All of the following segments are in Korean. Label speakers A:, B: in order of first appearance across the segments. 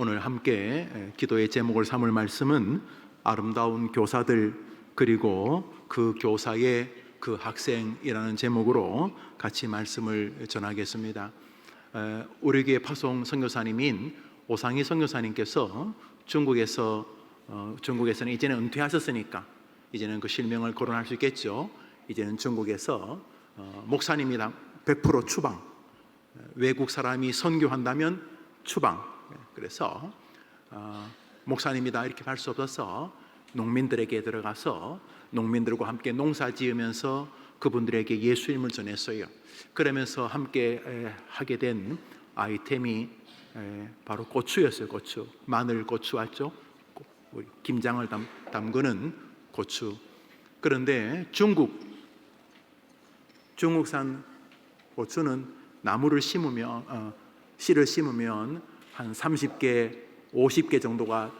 A: 오늘 함께 기도의 제목을 삼을 말씀은 아름다운 교사들 그리고 그 교사의 그 학생이라는 제목으로 같이 말씀을 전하겠습니다. 우리 교회 파송 선교사님인 오상희 선교사님께서 중국에서는 이제는 은퇴하셨으니까 이제는 그 실명을 거론할 수 있겠죠. 이제는 중국에서 목사님이랑 100% 추방, 외국 사람이 선교한다면 추방. 그래서 목사님이다 이렇게 할 수 없어서 농민들에게 들어가서 농민들과 함께 농사 지으면서 그분들에게 예수님을 전했어요. 그러면서 함께 하게 된 아이템이 바로 고추였어요. 고추, 마늘 고추 알죠? 김장을 담그는 고추. 그런데 중국산 고추는 나무를 심으면 씨를 심으면 한 30개, 50개 정도가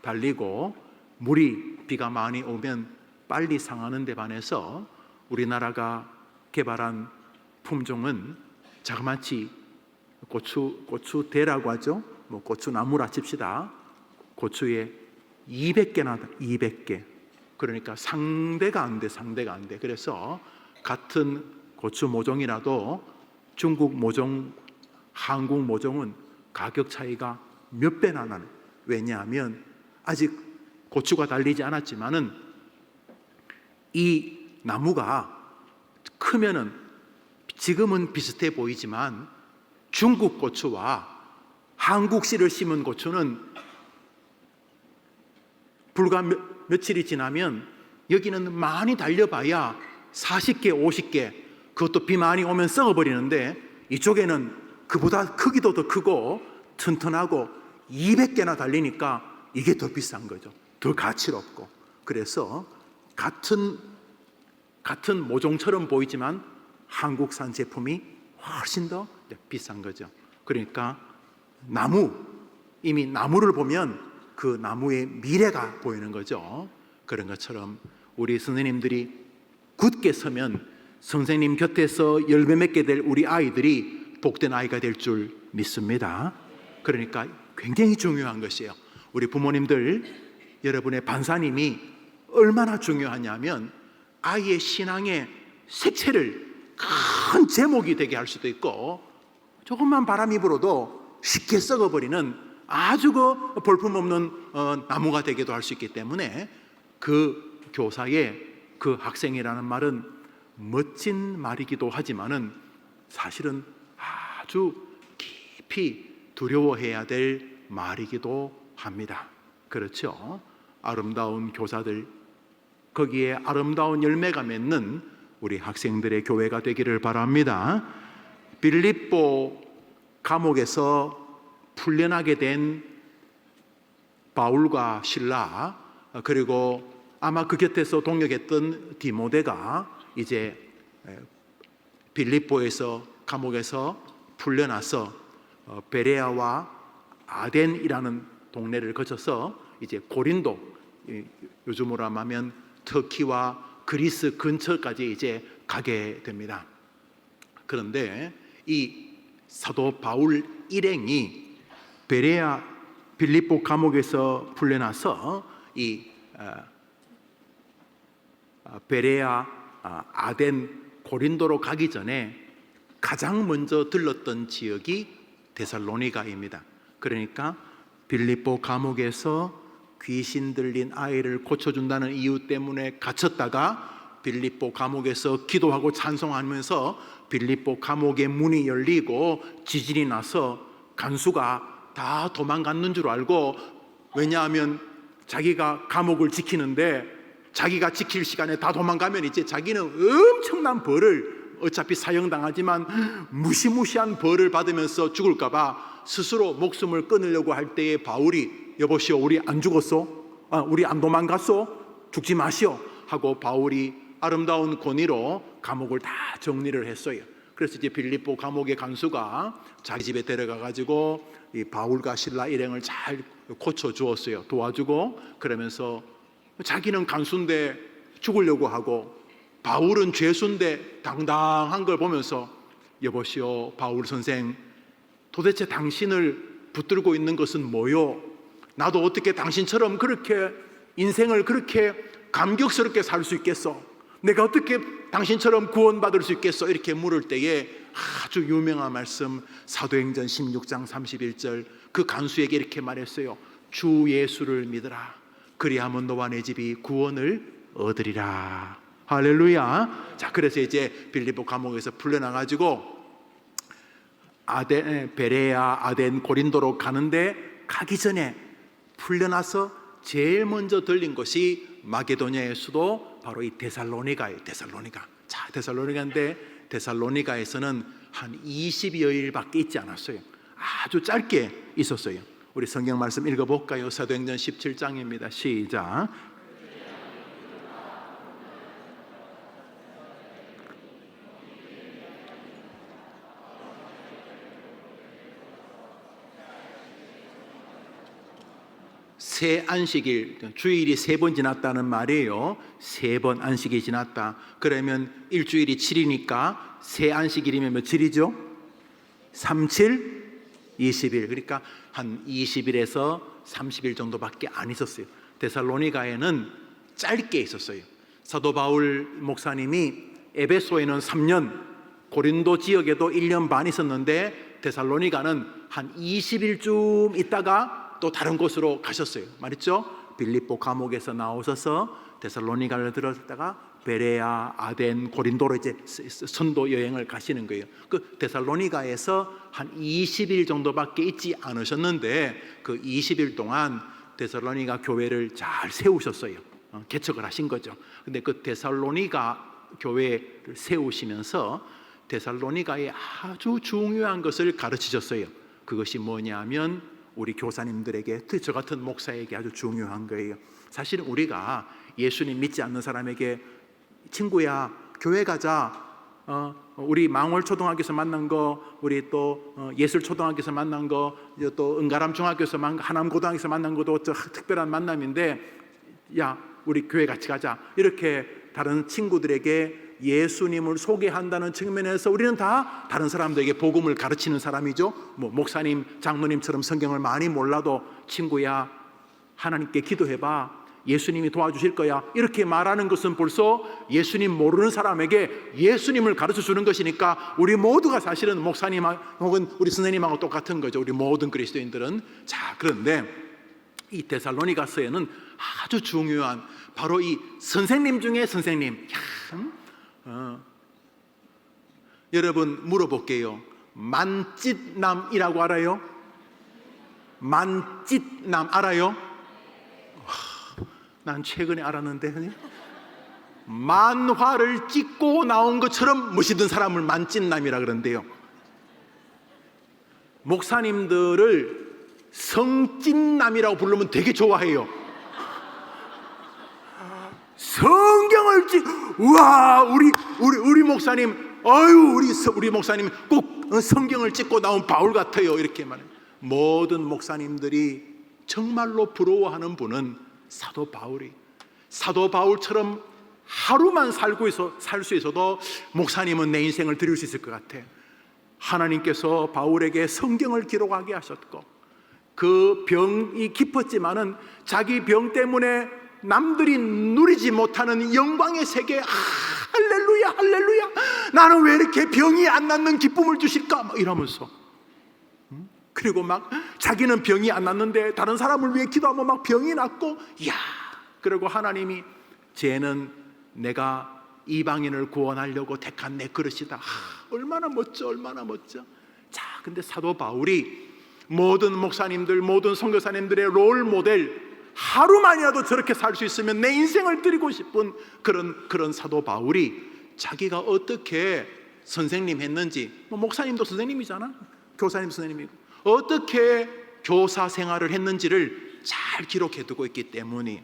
A: 달리고 비가 많이 오면 빨리 상하는 데 반해서 우리나라가 개발한 품종은 자그마치 고추대라고 하죠. 고추나무라 칩시다. 고추에 200개나 200개. 그러니까 상대가 안 돼. 그래서 같은 고추 모종이라도 중국 모종, 한국 모종은 가격 차이가 몇 배나 나는. 왜냐하면 아직 고추가 달리지 않았지만은 이 나무가 크면은 지금은 비슷해 보이지만 중국 고추와 한국 씨를 심은 고추는 불과 며칠이 지나면 여기는 많이 달려봐야 40개, 50개, 그것도 비 많이 오면 썩어버리는데 이쪽에는 그보다 크기도 더 크고 튼튼하고 200개나 달리니까 이게 더 비싼 거죠. 더 가치롭고. 그래서 같은 모종처럼 보이지만 한국산 제품이 훨씬 더 비싼 거죠. 그러니까 이미 나무를 보면 그 나무의 미래가 보이는 거죠. 그런 것처럼 우리 선생님들이 굳게 서면 선생님 곁에서 열매 맺게 될 우리 아이들이 복된 아이가 될 줄 믿습니다. 그러니까 굉장히 중요한 것이에요. 우리 부모님들, 여러분의 반사님이 얼마나 중요하냐면 아이의 신앙의 색채를 큰 제목이 되게 할 수도 있고 조금만 바람이 불어도 쉽게 썩어버리는 아주 그 볼품없는 나무가 되기도 할 수 있기 때문에 그 교사의 그 학생이라는 말은 멋진 말이기도 하지만은 사실은 아주 깊이 두려워해야 될 말이기도 합니다. 그렇죠? 아름다운 교사들, 거기에 아름다운 열매가 맺는 우리 학생들의 교회가 되기를 바랍니다. 빌립보 감옥에서 풀려나게 된 바울과 실라, 그리고 아마 그 곁에서 동역했던 디모데가 이제 빌립보에서 감옥에서 풀려나서 베레아와 아덴이라는 동네를 거쳐서 이제 고린도, 요즘으로 하면 터키와 그리스 근처까지 이제 가게 됩니다. 그런데 이 사도 바울 일행이 빌립보 감옥에서 풀려나서 이 베레아, 아덴, 고린도로 가기 전에 가장 먼저 들렀던 지역이 데살로니가입니다. 그러니까 빌립보 감옥에서 귀신 들린 아이를 고쳐준다는 이유 때문에 갇혔다가 빌립보 감옥에서 기도하고 찬송하면서 빌립보 감옥의 문이 열리고 지진이 나서 간수가 다 도망갔는 줄 알고, 왜냐하면 자기가 감옥을 지키는데 자기가 지킬 시간에 다 도망가면 이제 자기는 엄청난 벌을, 어차피 사형당하지만 무시무시한 벌을 받으면서 죽을까봐 스스로 목숨을 끊으려고 할 때에 바울이 여보시오, 우리 안 죽었어? 우리 안 도망갔어? 죽지 마시오 하고 바울이 아름다운 권위로 감옥을 다 정리를 했어요. 그래서 이제 빌립보 감옥의 간수가 자기 집에 데려가 가지고 이 바울과 실라 일행을 잘 고쳐 주었어요. 도와주고. 그러면서 자기는 간수인데 죽으려고 하고 바울은 죄수인데 당당한 걸 보면서 여보시오, 바울 선생, 도대체 당신을 붙들고 있는 것은 뭐요? 나도 어떻게 당신처럼 그렇게 인생을 그렇게 감격스럽게 살 수 있겠어? 내가 어떻게 당신처럼 구원받을 수 있겠어? 이렇게 물을 때에 아주 유명한 말씀, 사도행전 16장 31절, 그 간수에게 이렇게 말했어요. 주 예수를 믿으라. 그리하면 너와 내 집이 구원을 얻으리라. 할렐루야. 자, 그래서 이제 빌립보 감옥에서 풀려나가지고 베레아, 아덴, 고린도로 가는데, 가기 전에 풀려나서 제일 먼저 들린 것이 마게도냐의 수도 바로 이 데살로니가예요. 데살로니가. 자, 데살로니가인데 데살로니가에서는 한 20여일밖에 있지 않았어요. 아주 짧게 있었어요. 우리 성경 말씀 읽어볼까요? 사도행전 17장입니다. 시작. 새 안식일, 주일이 3번 지났다는 말이에요. 3번 안식이 지났다. 그러면 일주일이 7이니까 새 안식일이면 며칠이죠? 3, 7, 20일. 그러니까 한 20일에서 30일 정도밖에 안 있었어요. 데살로니가에는 짧게 있었어요. 사도 바울 목사님이 에베소에는 3년, 고린도 지역에도 1년 반 있었는데 데살로니가는 한 20일쯤 있다가 또 다른 곳으로 가셨어요. 말했죠? 빌립보 감옥에서 나오셔서 데살로니가를 들었다가 베레아, 아덴, 고린도로 이제 선도 여행을 가시는 거예요. 그 데살로니가에서 한 20일 정도밖에 있지 않으셨는데 그 20일 동안 데살로니가 교회를 잘 세우셨어요. 개척을 하신 거죠. 근데 그 데살로니가 교회를 세우시면서 데살로니가에 아주 중요한 것을 가르치셨어요. 그것이 뭐냐면 우리 교사님들에게, 저 같은 목사에게 아주 중요한 거예요. 사실은 우리가 예수님 믿지 않는 사람에게 친구야 교회 가자, 우리 망월초등학교에서 만난 거, 우리 또 예술초등학교에서 만난 거, 또 은가람중학교에서 하남고등학교에서 만난 것도 특별한 만남인데 야 우리 교회 같이 가자, 이렇게 다른 친구들에게 예수님을 소개한다는 측면에서 우리는 다 다른 사람들에게 복음을 가르치는 사람이죠. 뭐 목사님, 장로님처럼 성경을 많이 몰라도 친구야 하나님께 기도해봐, 예수님이 도와주실 거야, 이렇게 말하는 것은 벌써 예수님 모르는 사람에게 예수님을 가르쳐 주는 것이니까 우리 모두가 사실은 목사님 혹은 우리 선생님하고 똑같은 거죠. 우리 모든 그리스도인들은. 자, 그런데 이 데살로니가서에는 아주 중요한 바로 이 선생님 중에 선생님, 여러분 물어볼게요. 만찢남이라고 알아요? 만찢남 알아요? 난 최근에 알았는데, 만화를 찍고 나온 것처럼 멋있는 사람을 만찢남이라 그러는데요. 목사님들을 성찢남이라고 부르면 되게 좋아해요. 성경을 우와 우리 목사님, 아유 우리 목사님 꼭 성경을 찍고 나온 바울 같아요, 이렇게 말해요. 모든 목사님들이 정말로 부러워하는 분은 사도 바울이. 사도 바울처럼 하루만 살 수 있어도 목사님은 내 인생을 드릴 수 있을 것 같아. 하나님께서 바울에게 성경을 기록하게 하셨고 그 병이 깊었지만은 자기 병 때문에 남들이 누리지 못하는 영광의 세계, 할렐루야 할렐루야, 나는 왜 이렇게 병이 안 낫는 기쁨을 주실까 막 이러면서, 그리고 막 자기는 병이 안 낫는데 다른 사람을 위해 기도하면 막 병이 낫고, 이야, 그리고 하나님이 쟤는 내가 이방인을 구원하려고 택한 내 그릇이다. 얼마나 멋져, 얼마나 멋져. 자, 근데 사도 바울이 모든 목사님들, 모든 선교사님들의 롤 모델, 하루만이라도 저렇게 살 수 있으면 내 인생을 드리고 싶은 그런 사도 바울이 자기가 어떻게 선생님 했는지, 목사님도 선생님이잖아, 교사님 선생님이고, 어떻게 교사 생활을 했는지를 잘 기록해 두고 있기 때문에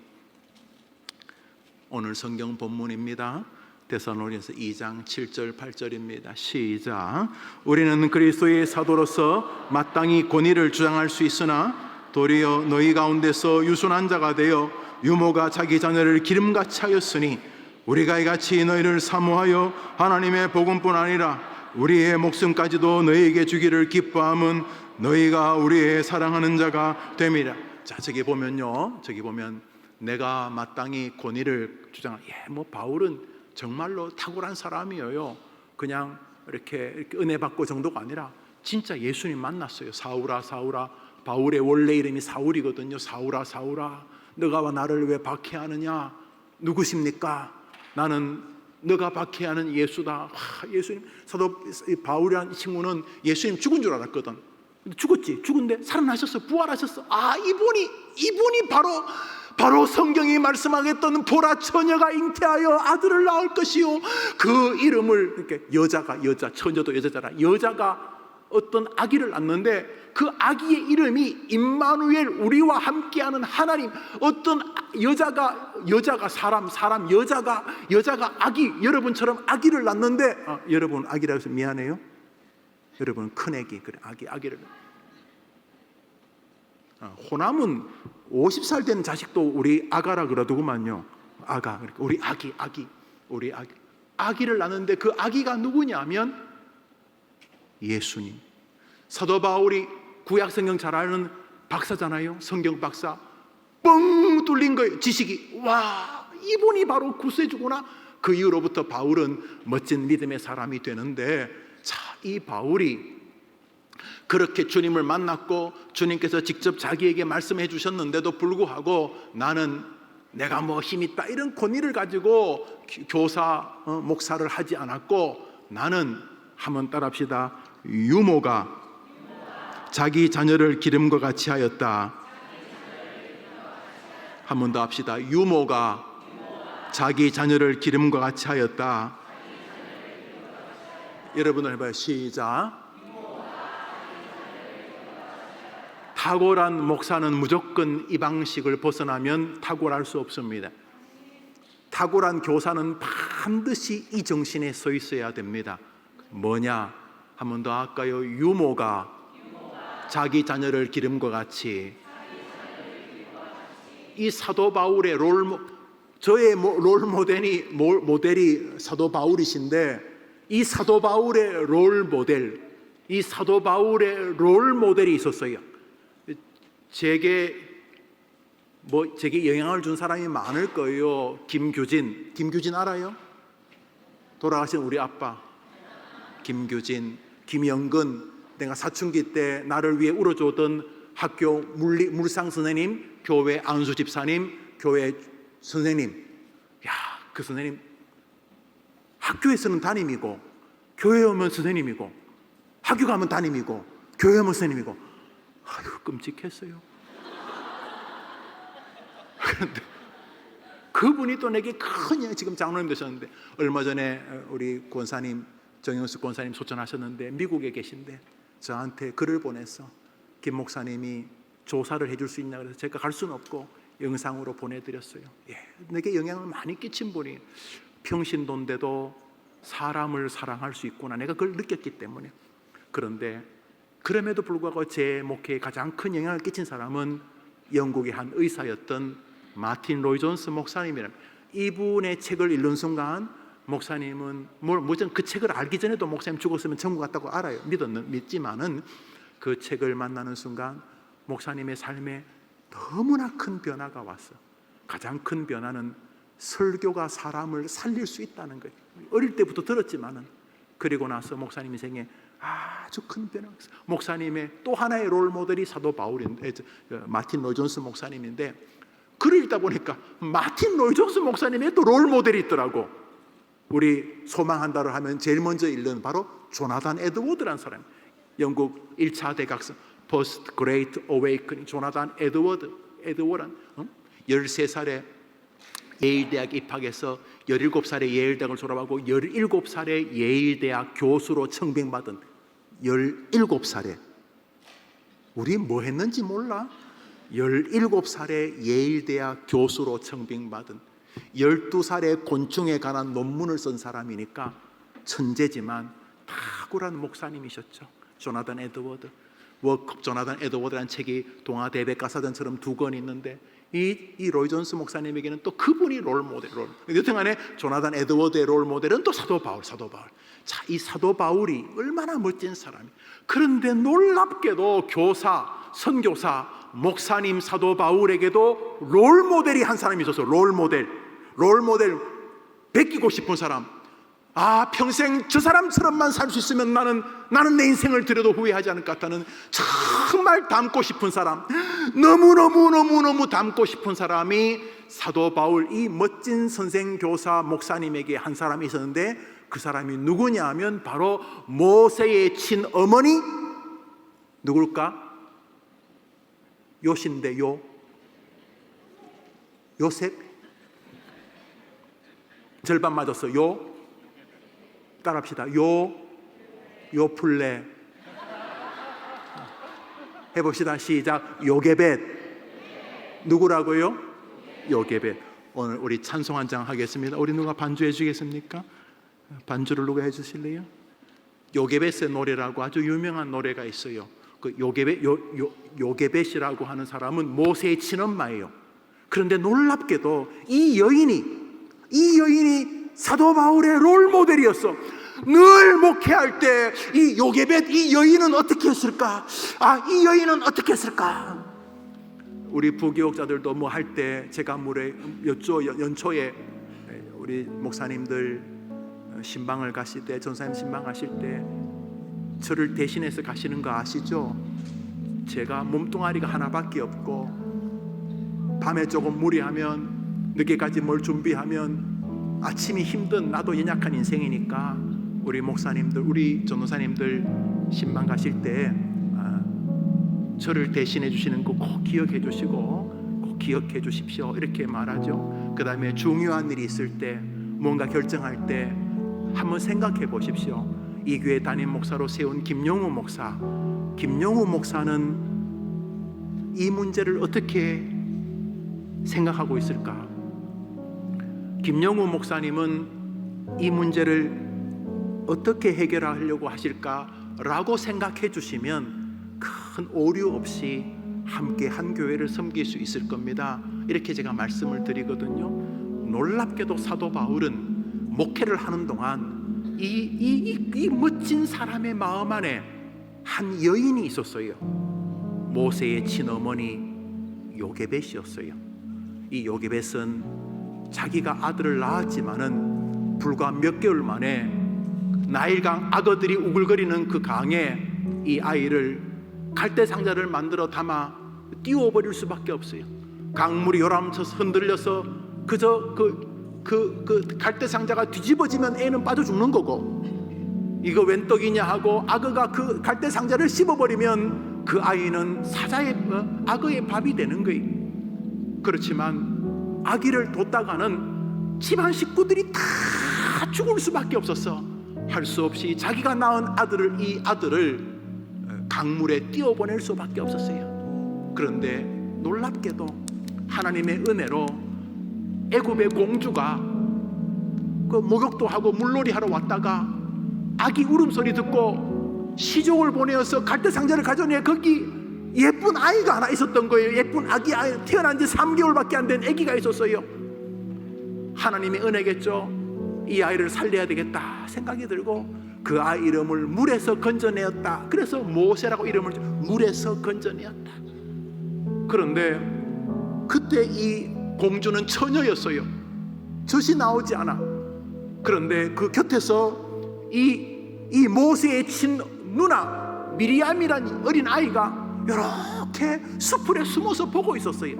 A: 오늘 성경 본문입니다. 데살로니가서 2장 7절 8절입니다. 시작. 우리는 그리스도의 사도로서 마땅히 권위를 주장할 수 있으나 도리어 너희 가운데서 유순한 자가 되어 유모가 자기 자녀를 기름같이 하였으니 우리가 이같이 너희를 사모하여 하나님의 복음뿐 아니라 우리의 목숨까지도 너희에게 주기를 기뻐함은 너희가 우리의 사랑하는 자가 됨이라. 자, 저기 보면요, 저기 보면 내가 마땅히 권위를 주장한, 뭐 바울은 정말로 탁월한 사람이에요. 그냥 이렇게 은혜 받고 정도가 아니라 진짜 예수님 만났어요. 사울아 사울아, 바울의 원래 이름이 사울이거든요. 사울아 사울아, 너가 나를 왜 박해하느냐? 누구십니까? 나는 너가 박해하는 예수다. 예수님, 사도 바울이라는 친구는 예수님 죽은 줄 알았거든. 죽었지. 죽은데 살아나셨어. 부활하셨어. 이분이 바로 성경이 말씀하겠던 보라 처녀가 잉태하여 아들을 낳을 것이요, 그 이름을, 이렇게 여자, 처녀도 여자잖아. 여자가 어떤 아기를 낳는데 그 아기의 이름이 임마누엘, 우리와 함께하는 하나님. 어떤 여자가 사람, 여자가 아기, 여러분처럼 아기를 낳는데, 여러분 아기라고 해서 미안해요. 여러분 큰 아기, 그래, 아기를. 호남은 50살 된 자식도 우리 아가라 그러더구만요. 아가, 우리 아기를 낳는데 그 아기가 누구냐면 예수님. 사도 바울이 구약 성경 잘 아는 박사잖아요. 성경 박사. 뻥 뚫린 거예요, 지식이. 와, 이분이 바로 구세주구나. 그 이후로부터 바울은 멋진 믿음의 사람이 되는데, 자, 이 바울이 그렇게 주님을 만났고 주님께서 직접 자기에게 말씀해 주셨는데도 불구하고 내가 뭐 힘있다 이런 권위를 가지고 교사, 목사를 하지 않았고, 나는, 한번 따라합시다. 유모가 자기 자녀를 기름과 같이 하였다. 한 번 더 합시다. 유모가 자기 자녀를 기름과 같이 하였다. 여러분들 해봐요. 시작. 탁월한 목사는 무조건 이 방식을 벗어나면 탁월할 수 없습니다. 탁월한 교사는 반드시 이 정신에 서 있어야 됩니다. 뭐냐? 한 번 더 할까요? 유모가 자기 자녀를 기름과 같이. 이 사도 바울의 저의 모델이 사도 바울이신데, 이 사도 바울의 롤 모델이 있었어요. 제게 영향을 준 사람이 많을 거예요. 김규진 알아요? 돌아가신 우리 아빠 김규진, 김영근, 내가 사춘기 때 나를 위해 울어주던 학교 물상 선생님, 교회 안수 집사님, 교회 선생님. 그 선생님 학교에서는 담임이고, 교회 오면 선생님이고, 학교 가면 담임이고, 교회 오면 선생님이고. 아유, 끔찍했어요. 그런데 그분이 또 내게 큰, 지금 장로님 되셨는데, 얼마 전에 우리 권사님, 정영수 권사님 소천하셨는데 미국에 계신데 저한테 글을 보냈어. 김 목사님이 조사를 해줄 수 있냐 그래서 제가 갈 수는 없고 영상으로 보내드렸어요. 내게 영향을 많이 끼친 분이, 평신도인데도 사람을 사랑할 수 있구나, 내가 그걸 느꼈기 때문에. 그런데 그럼에도 불구하고 제 목회에 가장 큰 영향을 끼친 사람은 영국의 한 의사였던 마틴 로이 존스 목사님이랍니다. 이분의 책을 읽는 순간 목사님은 그 책을 알기 전에도 목사님 죽었으면 천국 갔다고 알아요. 믿지만은 그 책을 만나는 순간 목사님의 삶에 너무나 큰 변화가 왔어. 가장 큰 변화는 설교가 사람을 살릴 수 있다는 거예요. 어릴 때부터 들었지만은, 그리고 나서 목사님 인생에 아주 큰 변화가 있어요. 목사님의 또 하나의 롤 모델이 사도 바울인데, 마틴 로이 존스 목사님인데, 글을 읽다 보니까 마틴 로이 존스 목사님의 또 롤 모델이 있더라고. 우리 소망한다를 하면 제일 먼저 읽는 바로 조나단 에드워드라는 사람. 영국 1차 대각성 Post Great Awakening, 조나단 에드워드. 13살에 예일대학 입학해서 17살에 예일대학을 졸업하고 17살에 예일대학 교수로 청빙받은, 17살에. 우리 뭐 했는지 몰라? 17살에 예일대학 교수로 청빙받은, 12살에 곤충에 관한 논문을 쓴 사람이니까 천재지만 탁월한 목사님이셨죠. 조나단 에드워드. 조나단 에드워드라는 책이 동아대백과사전처럼 2권 있는데, 이 로이 존스 목사님에게는 또 그분이 롤 모델. 여튼간에 조나단 에드워드의 롤 모델은 또 사도 바울. 자, 이 사도 바울이 얼마나 멋진 사람이. 그런데 놀랍게도 교사, 선교사, 목사님 사도 바울에게도 롤 모델이 한 사람이 있었어요. 롤 모델 베끼고 싶은 사람. 아, 평생 저 사람처럼만 살 수 있으면 나는 내 인생을 들여도 후회하지 않을 것 같다는 정말 닮고 싶은 사람, 너무 닮고 싶은 사람이 사도 바울, 이 멋진 선생, 교사, 목사님에게 한 사람이 있었는데, 그 사람이 누구냐 하면 바로 모세의 친어머니, 누굴까? 요신데 요셉? 절반 맞았어. 따라합시다. 요플레. 해봅시다. 시작. 요게벳. 누구라고요? 요게벳. 오늘 우리 찬송 한 장 하겠습니다. 우리 누가 반주해 주겠습니까? 반주를 누가 해주실래요? 요게벳의 노래라고 아주 유명한 노래가 있어요. 그 요게벳이라고 하는 사람은 모세의 친엄마예요. 그런데 놀랍게도 이 여인이 사도 바울의 롤 모델이었어. 늘 목회할 때 이 요게벳, 이 여인은 어떻게 했을까? 이 여인은 어떻게 했을까? 우리 부교육자들도 뭐 할 때 제가 연초에 우리 목사님들 신방을 가실 때, 전사님 신방 가실 때 저를 대신해서 가시는 거 아시죠? 제가 몸뚱아리가 하나밖에 없고 밤에 조금 무리하면 늦게까지 뭘 준비하면 아침이 힘든 나도 연약한 인생이니까 우리 목사님들, 우리 전도사님들 신방 가실 때 저를 대신해 주시는 거 꼭 기억해 주시고 꼭 기억해 주십시오 이렇게 말하죠. 그 다음에 중요한 일이 있을 때, 뭔가 결정할 때 한번 생각해 보십시오. 이 교회 담임 목사로 세운 김용우 목사는 이 문제를 어떻게 생각하고 있을까? 김용우 목사님은 이 문제를 어떻게 해결하려고 하실까라고 생각해 주시면 큰 오류 없이 함께 한 교회를 섬길 수 있을 겁니다. 이렇게 제가 말씀을 드리거든요. 놀랍게도 사도 바울은 목회를 하는 동안 이 멋진 사람의 마음 안에 한 여인이 있었어요. 모세의 친어머니 요게벳이었어요. 이 요게벳은 자기가 아들을 낳았지만은 불과 몇 개월 만에 나일강 악어들이 우글거리는 그 강에 이 아이를 갈대 상자를 만들어 담아 띄워버릴 수밖에 없어요. 강물이 요람쳐서 흔들려서 그저 그 갈대 상자가 뒤집어지면 애는 빠져 죽는 거고, 이거 웬 떡이냐 하고 악어가 그 갈대 상자를 씹어버리면 그 아이는 악어의 밥이 되는 거예요. 그렇지만 아기를 뒀다가는 집안 식구들이 다 죽을 수밖에 없었어. 할 수 없이 자기가 낳은 이 아들을 강물에 띄워보낼 수밖에 없었어요. 그런데 놀랍게도 하나님의 은혜로 애굽의 공주가 그 목욕도 하고 물놀이 하러 왔다가 아기 울음소리 듣고 시종을 보내어서 갈대상자를 가져내 거기 예쁜 아이가 하나 있었던 거예요. 예쁜 아기 태어난 지 3개월밖에 안 된 아기가 있었어요. 하나님의 은혜겠죠. 이 아이를 살려야 되겠다 생각이 들고 그 아이 이름을 물에서 건져내었다. 그래서 모세라고 이름을 물에서 건져내었다. 그런데 그때 이 공주는 처녀였어요. 젖이 나오지 않아. 그런데 그 곁에서 이 모세의 친 누나 미리암이란 어린 아이가 이렇게 수풀에 숨어서 보고 있었어요.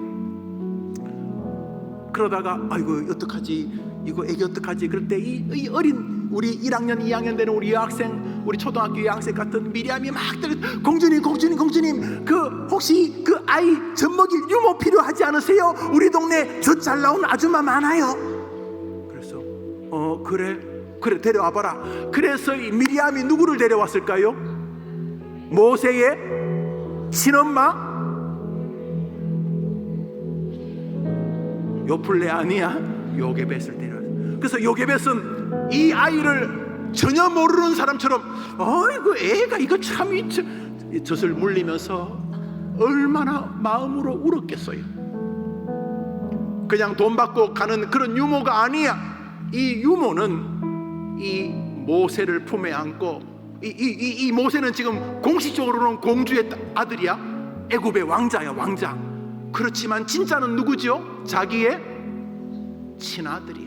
A: 그러다가 아이고 어떡하지, 이거 애기 어떡하지? 그럴 때 이 어린 우리 1학년 2학년 되는 우리 여학생, 우리 초등학교 여학생 같은 미리암이 막 공주님 그 혹시 그 아이 젖 먹일 유모 필요하지 않으세요? 우리 동네 젖 잘 나온 아줌마 많아요. 그래서 그래 데려와봐라. 그래서 이 미리암이 누구를 데려왔을까요? 모세의 친엄마 요플레 아니야? 요게벳을 데려왔어. 그래서 요게벳은 이 아이를 전혀 모르는 사람처럼 어이구 애가 이거 참 젖을 물리면서 얼마나 마음으로 울었겠어요. 그냥 돈 받고 가는 그런 유모가 아니야. 이 유모는 이 모세를 품에 안고, 이 모세는 지금 공식적으로는 공주의 아들이야. 애굽의 왕자야, 왕자. 그렇지만 진짜는 누구죠? 자기의 친아들이야.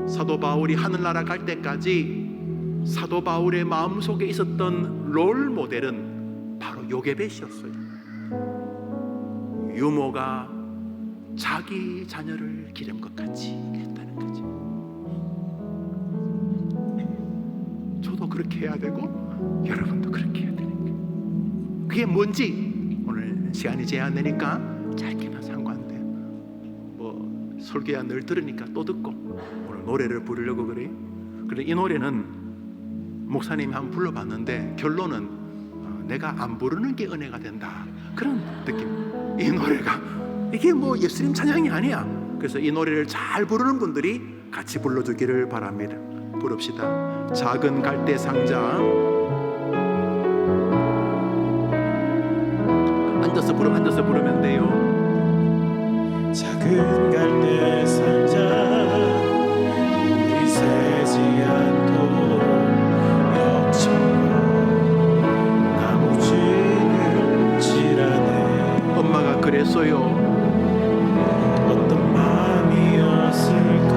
A: 사도 바울이 하늘나라 갈 때까지 사도 바울의 마음속에 있었던 롤 모델은 바로 요게벳이었어요. 유모가 자기 자녀를 기른 것 같이 했다는 거지. 저도 그렇게 해야 되고 여러분도 그렇게 해야 되는 거예요. 그게 뭔지 오늘 시간이 제한되니까 짧게만 상관돼요. 뭐 설교야 늘 들으니까 또 듣고 오늘 노래를 부르려고 그래요. 그런데 이 노래는 목사님이 한번 불러봤는데 결론은 내가 안 부르는 게 은혜가 된다, 그런 느낌. 이 노래가 이게 뭐 예수님 찬양이 아니야. 그래서 이 노래를 잘 부르는 분들이 같이 불러주기를 바랍니다. 부릅시다. 작은 갈대 상자. 앉아서 부르면 돼요.
B: 작은 갈대 상자 물이 새지 않도록 역청과 나무진을 칠하네.
A: 엄마가 그랬어요.
B: 어떤 마음이었을까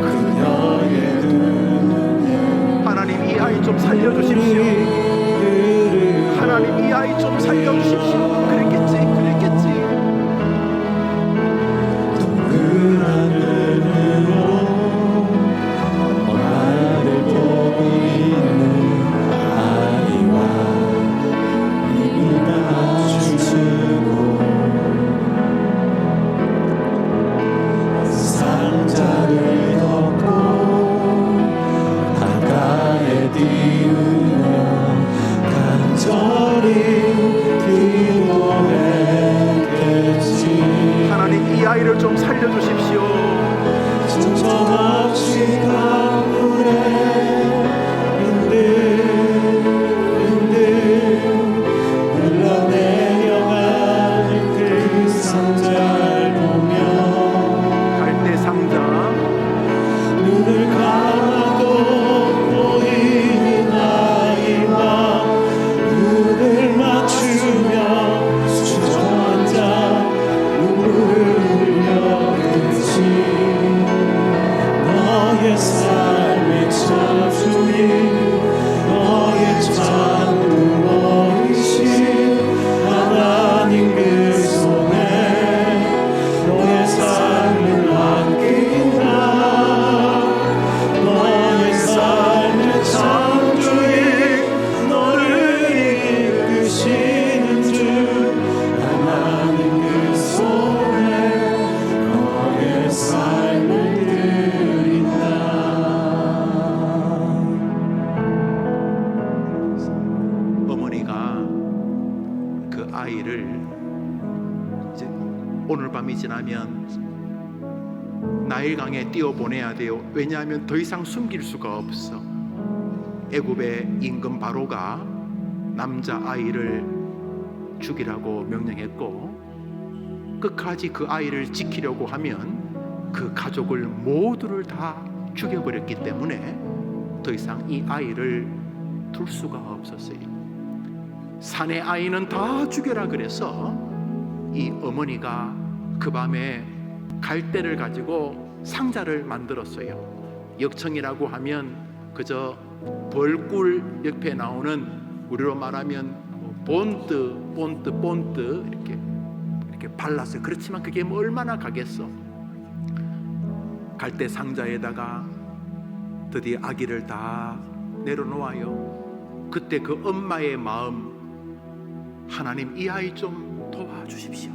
B: 그녀의 눈에.
A: 하나님 이 아이 좀 살려주십시오. 하나님 이 아이 좀 살려주십시오. 그랬겠지.
B: 동그란 눈으로 엄마를 보고 있는 아이와 입을 맞추고 상자를 덮고 강가에 띄우며 간절히 기도했겠지.
A: 하나님 이 아이를 좀 살려주십시오.
B: 정처없이 강물에 흔들흔들 흘러내려가는 그 상자를 보며
A: 갈대 상자.
B: 눈을 감아도 보이는 아이와 눈을 맞추며 주저앉아 눈물을 흘렸겠지. 너의 삶의 창조인 너의 창조이신 하나님 그 손에 너의 삶을 맡긴다. 너의 삶의 창조인 너를 이끄시는 주 하나님 그 손에 너의 삶을 드린다.
A: 어머니가 그 아이를 이제 오늘 밤이 지나면 나일강에 띄워보내야 돼요. 왜냐하면 더 이상 숨길 수가 없어. 애굽의 임금 바로가 남자 아이를 죽이라고 명령했고 끝까지 그 아이를 지키려고 하면 그 가족을 모두를 다 죽여버렸기 때문에 더 이상 이 아이를 둘 수가 없었어요. 산의 아이는 다 죽여라 그래서 이 어머니가 그 밤에 갈대를 가지고 상자를 만들었어요. 역청이라고 하면 그저 벌꿀 옆에 나오는 우리로 말하면 본드 이렇게 발랐어요. 그렇지만 그게 뭐 얼마나 가겠어. 갈대 상자에다가 드디어 아기를 다 내려놓아요. 그때 그 엄마의 마음, 하나님 이 아이 좀 도와주십시오.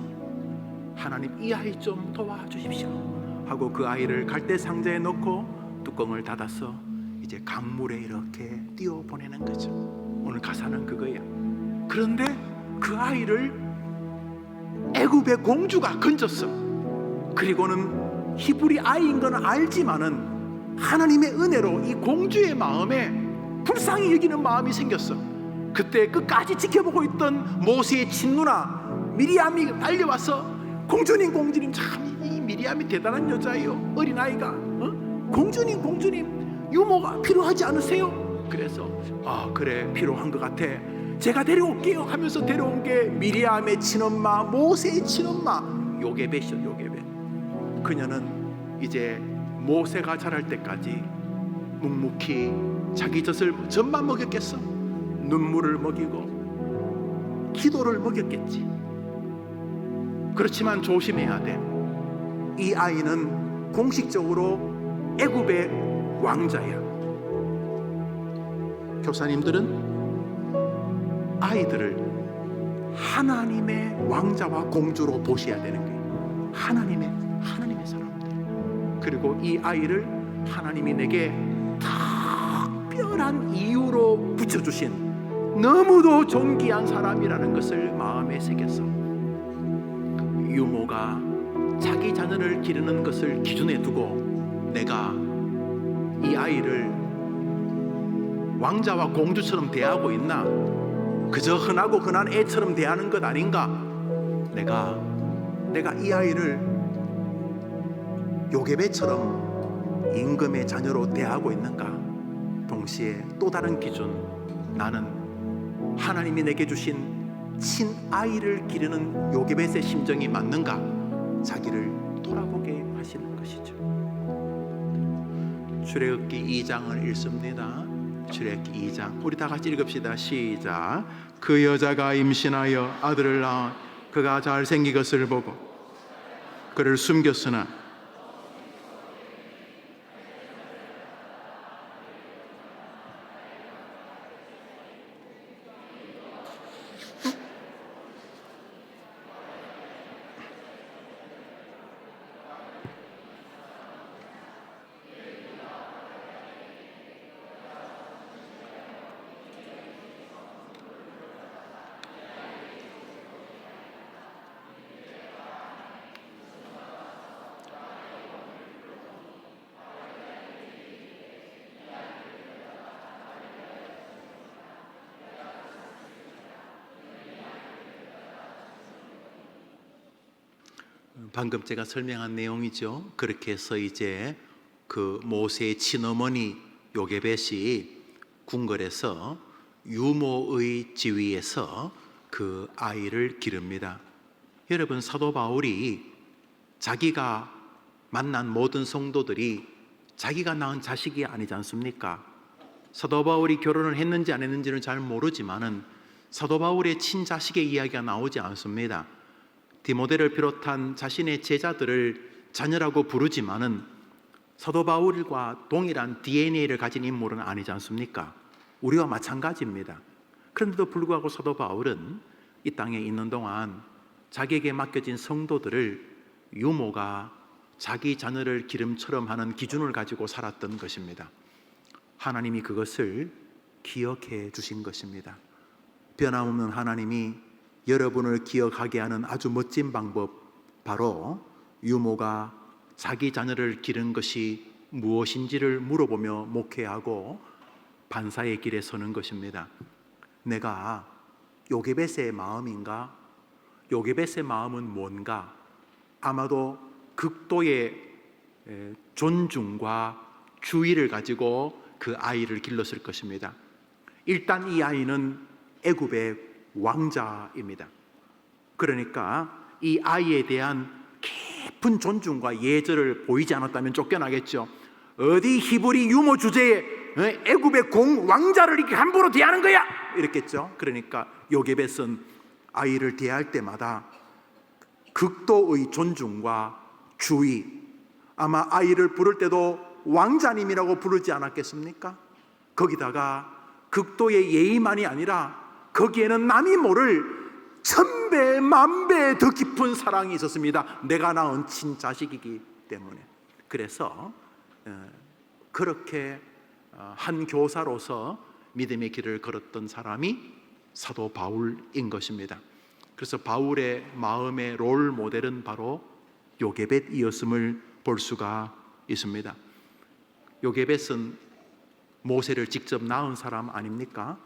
A: 하나님 이 아이 좀 도와주십시오 하고 그 아이를 갈대 상자에 넣고 뚜껑을 닫아서 이제 강물에 이렇게 띄워 보내는 거죠. 오늘 가사는 그거야. 그런데 그 아이를 애굽의 공주가 건졌어. 그리고는 히브리 아이인 건 알지만은 하나님의 은혜로 이 공주의 마음에 불쌍히 여기는 마음이 생겼어. 그때 끝까지 지켜보고 있던 모세의 친누나 미리암이 달려와서 공주님, 공주님, 참 이 미리암이 대단한 여자예요. 어린아이가 공주님 유모가 필요하지 않으세요? 그래서 그래, 필요한 것 같아, 제가 데려올게요 하면서 데려온 게 미리암의 친엄마, 모세의 친엄마 요게벳이요. 요게벳. 그녀는 이제 모세가 자랄 때까지 묵묵히 자기 젖만 먹였겠어? 눈물을 먹이고 기도를 먹였겠지. 그렇지만 조심해야 돼. 이 아이는 공식적으로 애굽의 왕자야. 교사님들은 아이들을 하나님의 왕자와 공주로 보셔야 되는 거예요. 하나님의 사람들. 그리고 이 아이를 하나님이 내게 특별한 이유로 붙여주신 너무도 존귀한 사람이라는 것을 마음에 새겼어. 유모가 자기 자녀를 기르는 것을 기준에 두고 내가 이 아이를 왕자와 공주처럼 대하고 있나? 그저 흔하고 흔한 애처럼 대하는 것 아닌가? 내가 이 아이를 요게벳처럼 임금의 자녀로 대하고 있는가? 동시에 또 다른 기준, 나는 하나님이 내게 주신 친아이를 기르는 요게벳의 심정이 맞는가? 자기를 돌아보게 하시는 것이죠. 출애굽기 2장을 읽습니다. 출애굽기 2장, 우리 다 같이 읽읍시다. 시작. 그 여자가 임신하여 아들을 낳아 그가 잘생긴 것을 보고 그를 숨겼으나 방금 제가 설명한 내용이죠. 그렇게 해서 이제 그 모세의 친어머니 요게벳이 궁궐에서 유모의 지위에서 그 아이를 기릅니다. 여러분, 사도 바울이 자기가 만난 모든 성도들이 자기가 낳은 자식이 아니지 않습니까? 사도 바울이 결혼을 했는지 안 했는지는 잘 모르지만은 사도 바울의 친자식의 이야기가 나오지 않습니다. 디모데를 비롯한 자신의 제자들을 자녀라고 부르지만은 사도 바울과 동일한 DNA를 가진 인물은 아니지 않습니까? 우리와 마찬가지입니다. 그런데도 불구하고 사도 바울은 이 땅에 있는 동안 자기에게 맡겨진 성도들을 유모가 자기 자녀를 기름처럼 하는 기준을 가지고 살았던 것입니다. 하나님이 그것을 기억해 주신 것입니다. 변함없는 하나님이 여러분을 기억하게 하는 아주 멋진 방법, 바로 유모가 자기 자녀를 기른 것이 무엇인지를 물어보며 목회하고 반사의 길에 서는 것입니다. 내가 요게벳의 마음인가? 요게벳의 마음은 뭔가? 아마도 극도의 존중과 주의를 가지고 그 아이를 길렀을 것입니다. 일단 이 아이는 애굽의 왕자입니다. 그러니까 이 아이에 대한 깊은 존중과 예절을 보이지 않았다면 쫓겨나겠죠. 어디 히브리 유모 주제에 애굽의 왕자를 이렇게 함부로 대하는 거야! 이랬겠죠. 그러니까 요게벳은 아이를 대할 때마다 극도의 존중과 주의, 아마 아이를 부를 때도 왕자님이라고 부르지 않았겠습니까? 거기다가 극도의 예의만이 아니라 거기에는 남이 모를 천배 만배 더 깊은 사랑이 있었습니다. 내가 낳은 친자식이기 때문에. 그래서 그렇게 한 교사로서 믿음의 길을 걸었던 사람이 사도 바울인 것입니다. 그래서 바울의 마음의 롤 모델은 바로 요게벳이었음을 볼 수가 있습니다. 요게벳은 모세를 직접 낳은 사람 아닙니까?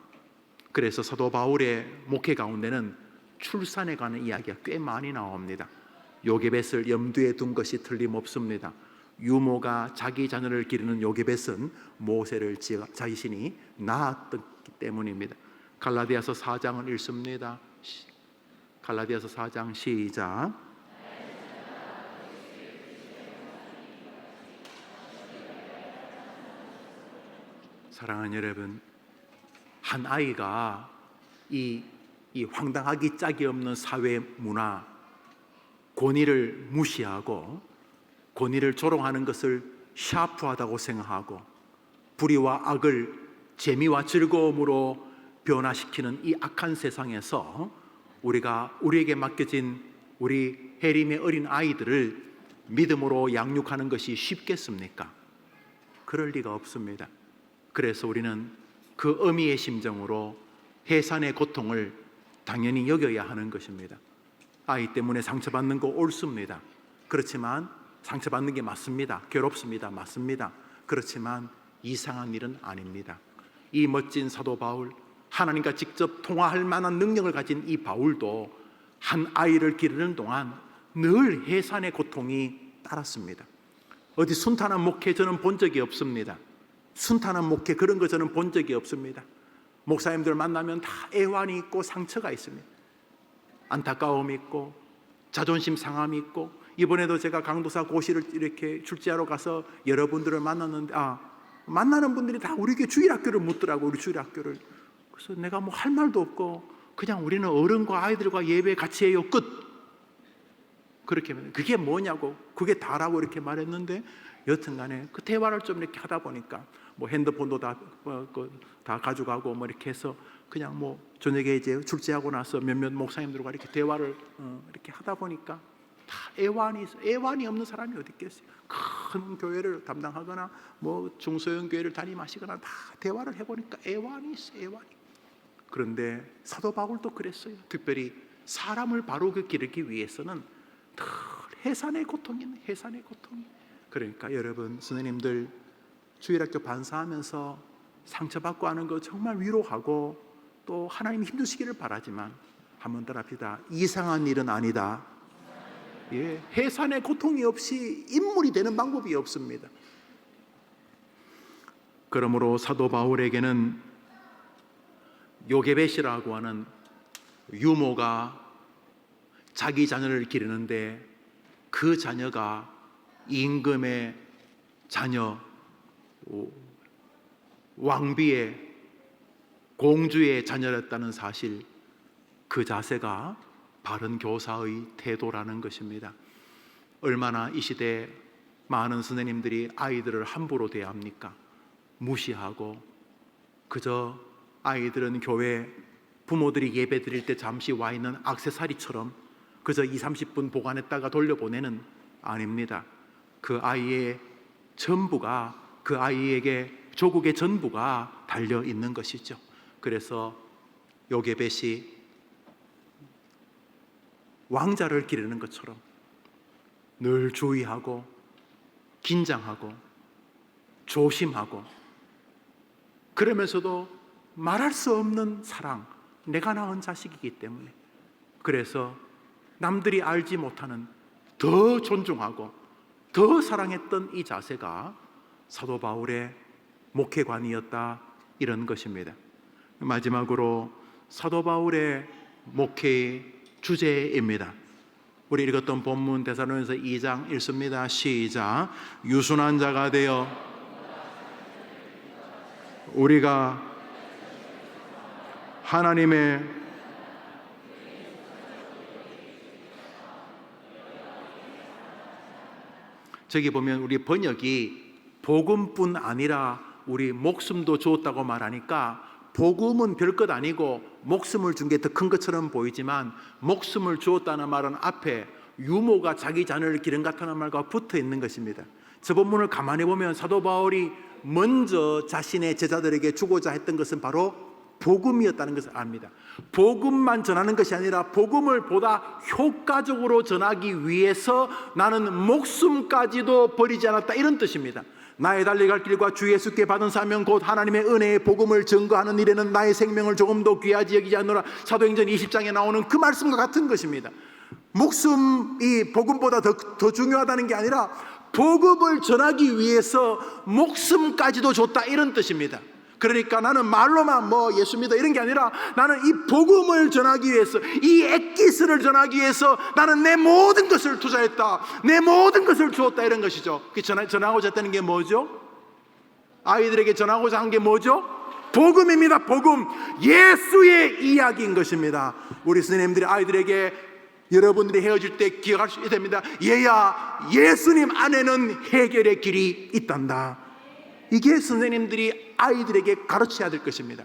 A: 그래서 사도 바울의 목회 가운데는 출산에 관한 이야기가 꽤 많이 나옵니다. 요게벳을 염두에 둔 것이 틀림없습니다. 유모가 자기 자녀를 기르는 요게벳은 모세를 자신이 낳았기 때문입니다. 갈라디아서 4장을 읽습니다. 갈라디아서 4장 시작. 사랑하는 여러분, 한 아이가 이 황당하기 짝이 없는 사회 문화, 권위를 무시하고 권위를 조롱하는 것을 샤프하다고 생각하고 불의와 악을 재미와 즐거움으로 변화시키는 이 악한 세상에서 우리에게 맡겨진 우리 해림의 어린 아이들을 믿음으로 양육하는 것이 쉽겠습니까? 그럴 리가 없습니다. 그래서 우리는 그 어미의 심정으로 해산의 고통을 당연히 여겨야 하는 것입니다. 아이 때문에 상처받는 거 옳습니다. 그렇지만 상처받는 게 맞습니다. 괴롭습니다. 맞습니다. 그렇지만 이상한 일은 아닙니다. 이 멋진 사도 바울, 하나님과 직접 통화할 만한 능력을 가진 이 바울도 한 아이를 기르는 동안 늘 해산의 고통이 따랐습니다. 어디 순탄한 목회 저는 본 적이 없습니다. 순탄한 목회 그런 거 저는 본 적이 없습니다. 목사님들 만나면 다 애환이 있고 상처가 있습니다. 안타까움이 있고 자존심 상함이 있고, 이번에도 제가 강도사 고시를 이렇게 출제하러 가서 여러분들을 만났는데 만나는 분들이 다 우리 교회 주일학교를 묻더라고. 우리 주일학교를. 그래서 내가 뭐 할 말도 없고 그냥 우리는 어른과 아이들과 예배 같이 해요, 끝. 그렇게 그게 뭐냐고, 그게 다라고 이렇게 말했는데, 여튼간에 그 대화를 좀 이렇게 하다 보니까 뭐 핸드폰도 다 가져가고 뭐 이렇게 해서 그냥 뭐 저녁에 이제 출제하고 나서 몇몇 목사님들과 이렇게 대화를 이렇게 하다 보니까 다 애환이 없는 사람이 어디 있겠어요. 큰 교회를 담당하거나 뭐 중소형 교회를 담임하시거나 다 대화를 해보니까 애환이 있어요. 애환이. 그런데 사도 바울도 그랬어요. 특별히 사람을 바르게 기르기 위해서는 늘 해산의 고통이 있는 해산의 고통이. 그러니까 여러분, 선생님들 주일학교 반사하면서 상처받고 하는 거 정말 위로하고 또 하나님 힘주시기를 바라지만 한 번 더 합시다. 이상한 일은 아니다. 예, 해산의 고통이 없이 인물이 되는 방법이 없습니다. 그러므로 사도 바울에게는 요게벳이라고 하는 유모가 자기 자녀를 기르는데 그 자녀가 임금의 자녀, 왕비의 공주의 자녀였다는 사실, 그 자세가 바른 교사의 태도라는 것입니다. 얼마나 이 시대에 많은 선생님들이 아이들을 함부로 대합니까? 무시하고 그저 아이들은 교회 부모들이 예배 드릴 때 잠시 와 있는 액세서리처럼 그저 20-30분 보관했다가 돌려보내는, 아닙니다. 그 아이의 전부가, 그 아이에게 조국의 전부가 달려 있는 것이죠. 그래서 요게벳이 왕자를 기르는 것처럼 늘 주의하고 긴장하고 조심하고, 그러면서도 말할 수 없는 사랑, 내가 낳은 자식이기 때문에 그래서 남들이 알지 못하는 더 존중하고 더 사랑했던 이 자세가 사도 바울의 목회관이었다, 이런 것입니다. 마지막으로 사도 바울의 목회의 주제입니다. 우리 읽었던 본문 데살로니가서 2장 읽습니다. 시작. 유순한 자가 되어 우리가 하나님의 저기 보면 우리 번역이 복음뿐 아니라 우리 목숨도 주었다고 말하니까 복음은 별것 아니고 목숨을 준 게 더 큰 것처럼 보이지만, 목숨을 주었다는 말은 앞에 유모가 자기 자녀를 기른 같다는 말과 붙어 있는 것입니다. 저 본문을 가만히 보면 사도 바울이 먼저 자신의 제자들에게 주고자 했던 것은 바로 복음이었다는 것을 압니다. 복음만 전하는 것이 아니라 복음을 보다 효과적으로 전하기 위해서 나는 목숨까지도 버리지 않았다, 이런 뜻입니다. 나의 달려갈 길과 주 예수께 받은 사명 곧 하나님의 은혜의 복음을 증거하는 일에는 나의 생명을 조금도 귀하지 여기지 않노라. 사도행전 20장에 나오는 그 말씀과 같은 것입니다. 목숨이 복음보다 더 중요하다는 게 아니라 복음을 전하기 위해서 목숨까지도 줬다, 이런 뜻입니다. 그러니까 나는 말로만 뭐 예수 믿어 이런 게 아니라 나는 이 복음을 전하기 위해서, 이 엑기스를 전하기 위해서 나는 내 모든 것을 투자했다, 내 모든 것을 주었다, 이런 것이죠. 전하고자 했다는 게 뭐죠? 아이들에게 전하고자 한 게 뭐죠? 복음입니다. 복음, 예수의 이야기인 것입니다. 우리 선생님들이 아이들에게 여러분들이 헤어질 때 기억할 수 있어야 됩니다. 얘야, 예수님 안에는 해결의 길이 있단다. 이게 선생님들이 아이들에게 가르쳐야 될 것입니다.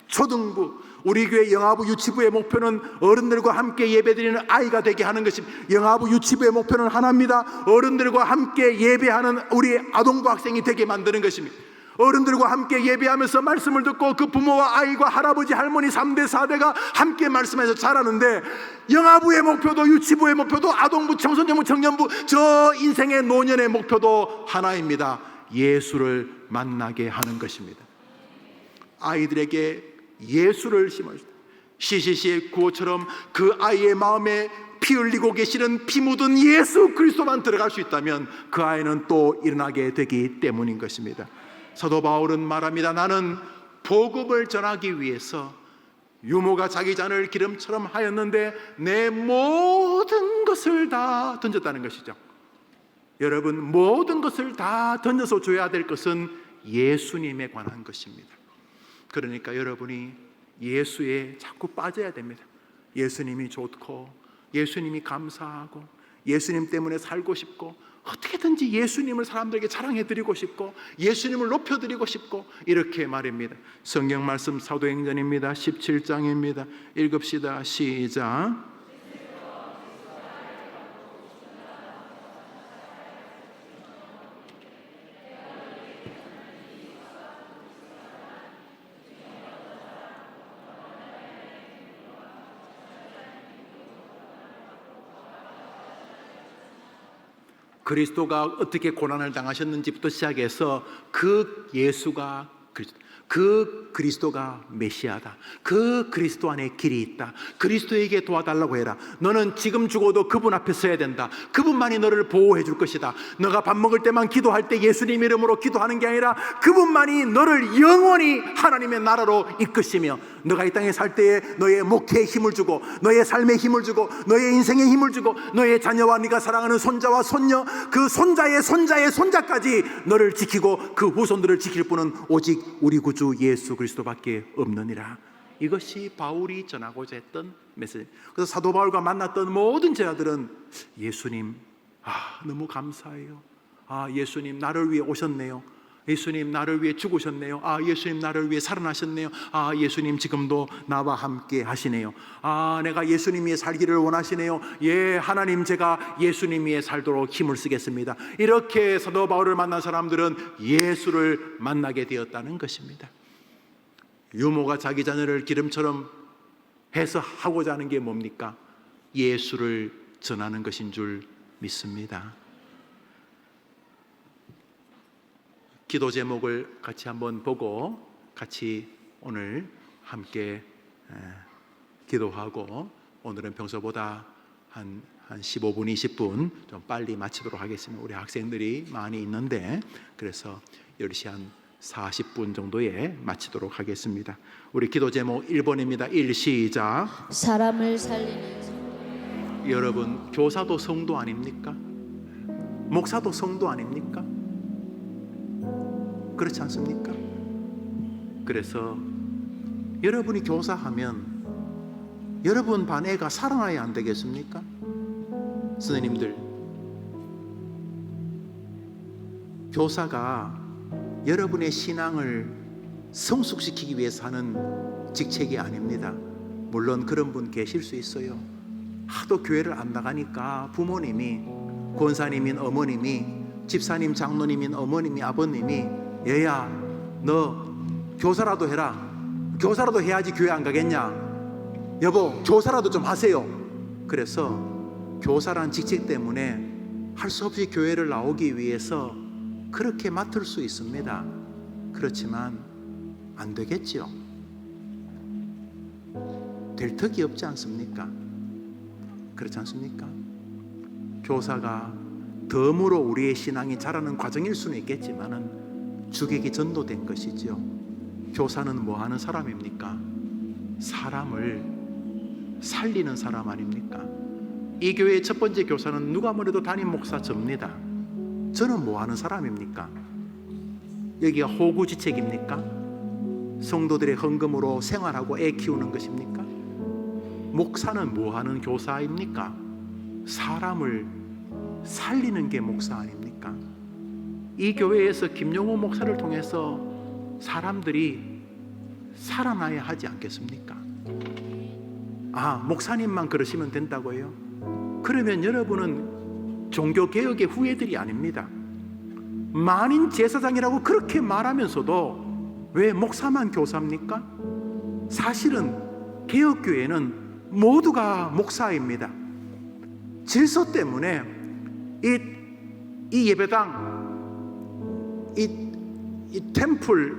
A: 초등부, 우리 교회 영아부 유치부의 목표는 어른들과 함께 예배드리는 아이가 되게 하는 것입니다. 영아부 유치부의 목표는 하나입니다. 어른들과 함께 예배하는 우리 아동부 학생이 되게 만드는 것입니다. 어른들과 함께 예배하면서 말씀을 듣고 그 부모와 아이와 할아버지 할머니 3대 4대가 함께 말씀해서 자라는데, 영아부의 목표도 유치부의 목표도 아동부 청소년부 청년부 저 인생의 노년의 목표도 하나입니다. 예수를 만나게 하는 것입니다. 아이들에게 예수를 심어주다. CCC의 구호처럼 그 아이의 마음에 피 흘리고 계시는 피 묻은 예수 그리스도만 들어갈 수 있다면 그 아이는 또 일어나게 되기 때문인 것입니다. 사도 바울은 말합니다. 나는 복음을 전하기 위해서 유모가 자기 잔을 기름처럼 하였는데 내 모든 것을 다 던졌다는 것이죠. 여러분, 모든 것을 다 던져서 줘야 될 것은 예수님에 관한 것입니다. 그러니까 여러분이 예수에 자꾸 빠져야 됩니다. 예수님이 좋고, 예수님이 감사하고, 예수님 때문에 살고 싶고, 어떻게든지 예수님을 사람들에게 자랑해드리고 싶고, 예수님을 높여드리고 싶고, 이렇게 말입니다. 성경 말씀 사도행전입니다. 17장입니다. 읽읍시다. 시작. 그리스도가 어떻게 고난을 당하셨는지부터 시작해서 그 예수가 그 그리스도가 메시아다, 그 그리스도 안에 길이 있다, 그리스도에게 도와달라고 해라, 너는 지금 죽어도 그분 앞에 서야 된다, 그분만이 너를 보호해 줄 것이다, 너가 밥 먹을 때만 기도할 때 예수님 이름으로 기도하는 게 아니라 그분만이 너를 영원히 하나님의 나라로 이끄시며, 너가 이 땅에 살 때에 너의 목회에 힘을 주고, 너의 삶에 힘을 주고, 너의 인생에 힘을 주고, 너의 자녀와 네가 사랑하는 손자와 손녀, 그 손자의 손자의 손자까지 너를 지키고 그 후손들을 지킬 분은 오직 우리 구주 예수 그리스도밖에 없느니라. 이것이 바울이 전하고자 했던 메시지. 그래서 사도 바울과 만났던 모든 제자들은 예수님, 너무 감사해요. 예수님 나를 위해 오셨네요. 예수님 나를 위해 죽으셨네요. 예수님 나를 위해 살아나셨네요. 예수님 지금도 나와 함께 하시네요. 내가 예수님 위해 살기를 원하시네요. 예, 하나님 제가 예수님 위해 살도록 힘을 쓰겠습니다. 이렇게 사도 바울을 만난 사람들은 예수를 만나게 되었다는 것입니다. 유모가 자기 자녀를 기름처럼 해서 하고자 하는 게 뭡니까? 예수를 전하는 것인 줄 믿습니다. 기도 제목을 같이 한번 보고 같이 오늘 함께 기도하고, 오늘은 평소보다 한 15분, 20분 좀 빨리 마치도록 하겠습니다. 우리 학생들이 많이 있는데, 그래서 10시 한 40분 정도에 마치도록 하겠습니다. 우리 기도 제목 1번입니다. 1 시작.
C: 사람을 살리는 성.
A: 여러분, 교사도 성도 아닙니까? 목사도 성도 아닙니까? 그렇지 않습니까? 그래서 여러분이 교사하면 여러분 반 애가 살아나야 안 되겠습니까? 선생님들, 교사가 여러분의 신앙을 성숙시키기 위해서 하는 직책이 아닙니다. 물론 그런 분 계실 수 있어요. 하도 교회를 안 나가니까 부모님이, 권사님인 어머님이, 집사님 장로님인 어머님이, 아버님이, 얘야 너 교사라도 해라, 교사라도 해야지 교회 안 가겠냐, 여보 교사라도 좀 하세요. 그래서 교사란 직책 때문에 할 수 없이 교회를 나오기 위해서 그렇게 맡을 수 있습니다. 그렇지만 안 되겠지요. 될 턱이 없지 않습니까? 그렇지 않습니까? 교사가 덤으로 우리의 신앙이 자라는 과정일 수는 있겠지만은 주객이 전도된 것이지요. 교사는 뭐 하는 사람입니까? 사람을 살리는 사람 아닙니까? 이 교회의 첫 번째 교사는 누가 뭐래도 담임 목사 접니다. 저는 뭐 하는 사람입니까? 여기가 호구지책입니까? 성도들의 헌금으로 생활하고 애 키우는 것입니까? 목사는 뭐 하는 교사입니까? 사람을 살리는 게 목사 아닙니까? 이 교회에서 김용호 목사를 통해서 사람들이 살아나야 하지 않겠습니까? 아, 목사님만 그러시면 된다고요? 그러면 여러분은 종교개혁의 후예들이 아닙니다. 만인 제사장이라고 그렇게 말하면서도 왜 목사만 교사입니까? 사실은 개혁교회는 모두가 목사입니다. 질서 때문에 이 예배당, 이 템플,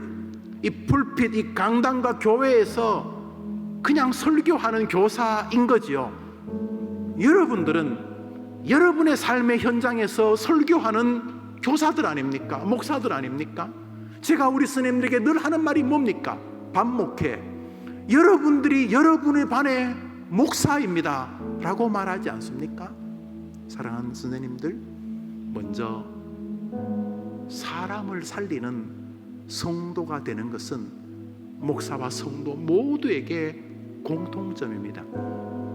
A: 이 풀핏, 이 강당과 교회에서 그냥 설교하는 교사인 거지요. 여러분들은 여러분의 삶의 현장에서 설교하는 교사들 아닙니까? 목사들 아닙니까? 제가 우리 스님들에게 늘 하는 말이 뭡니까? 반목회. 여러분들이 여러분의 반의 목사입니다 라고 말하지 않습니까? 사랑하는 선생님들, 먼저 사람을 살리는 성도가 되는 것은 목사와 성도 모두에게 공통점입니다.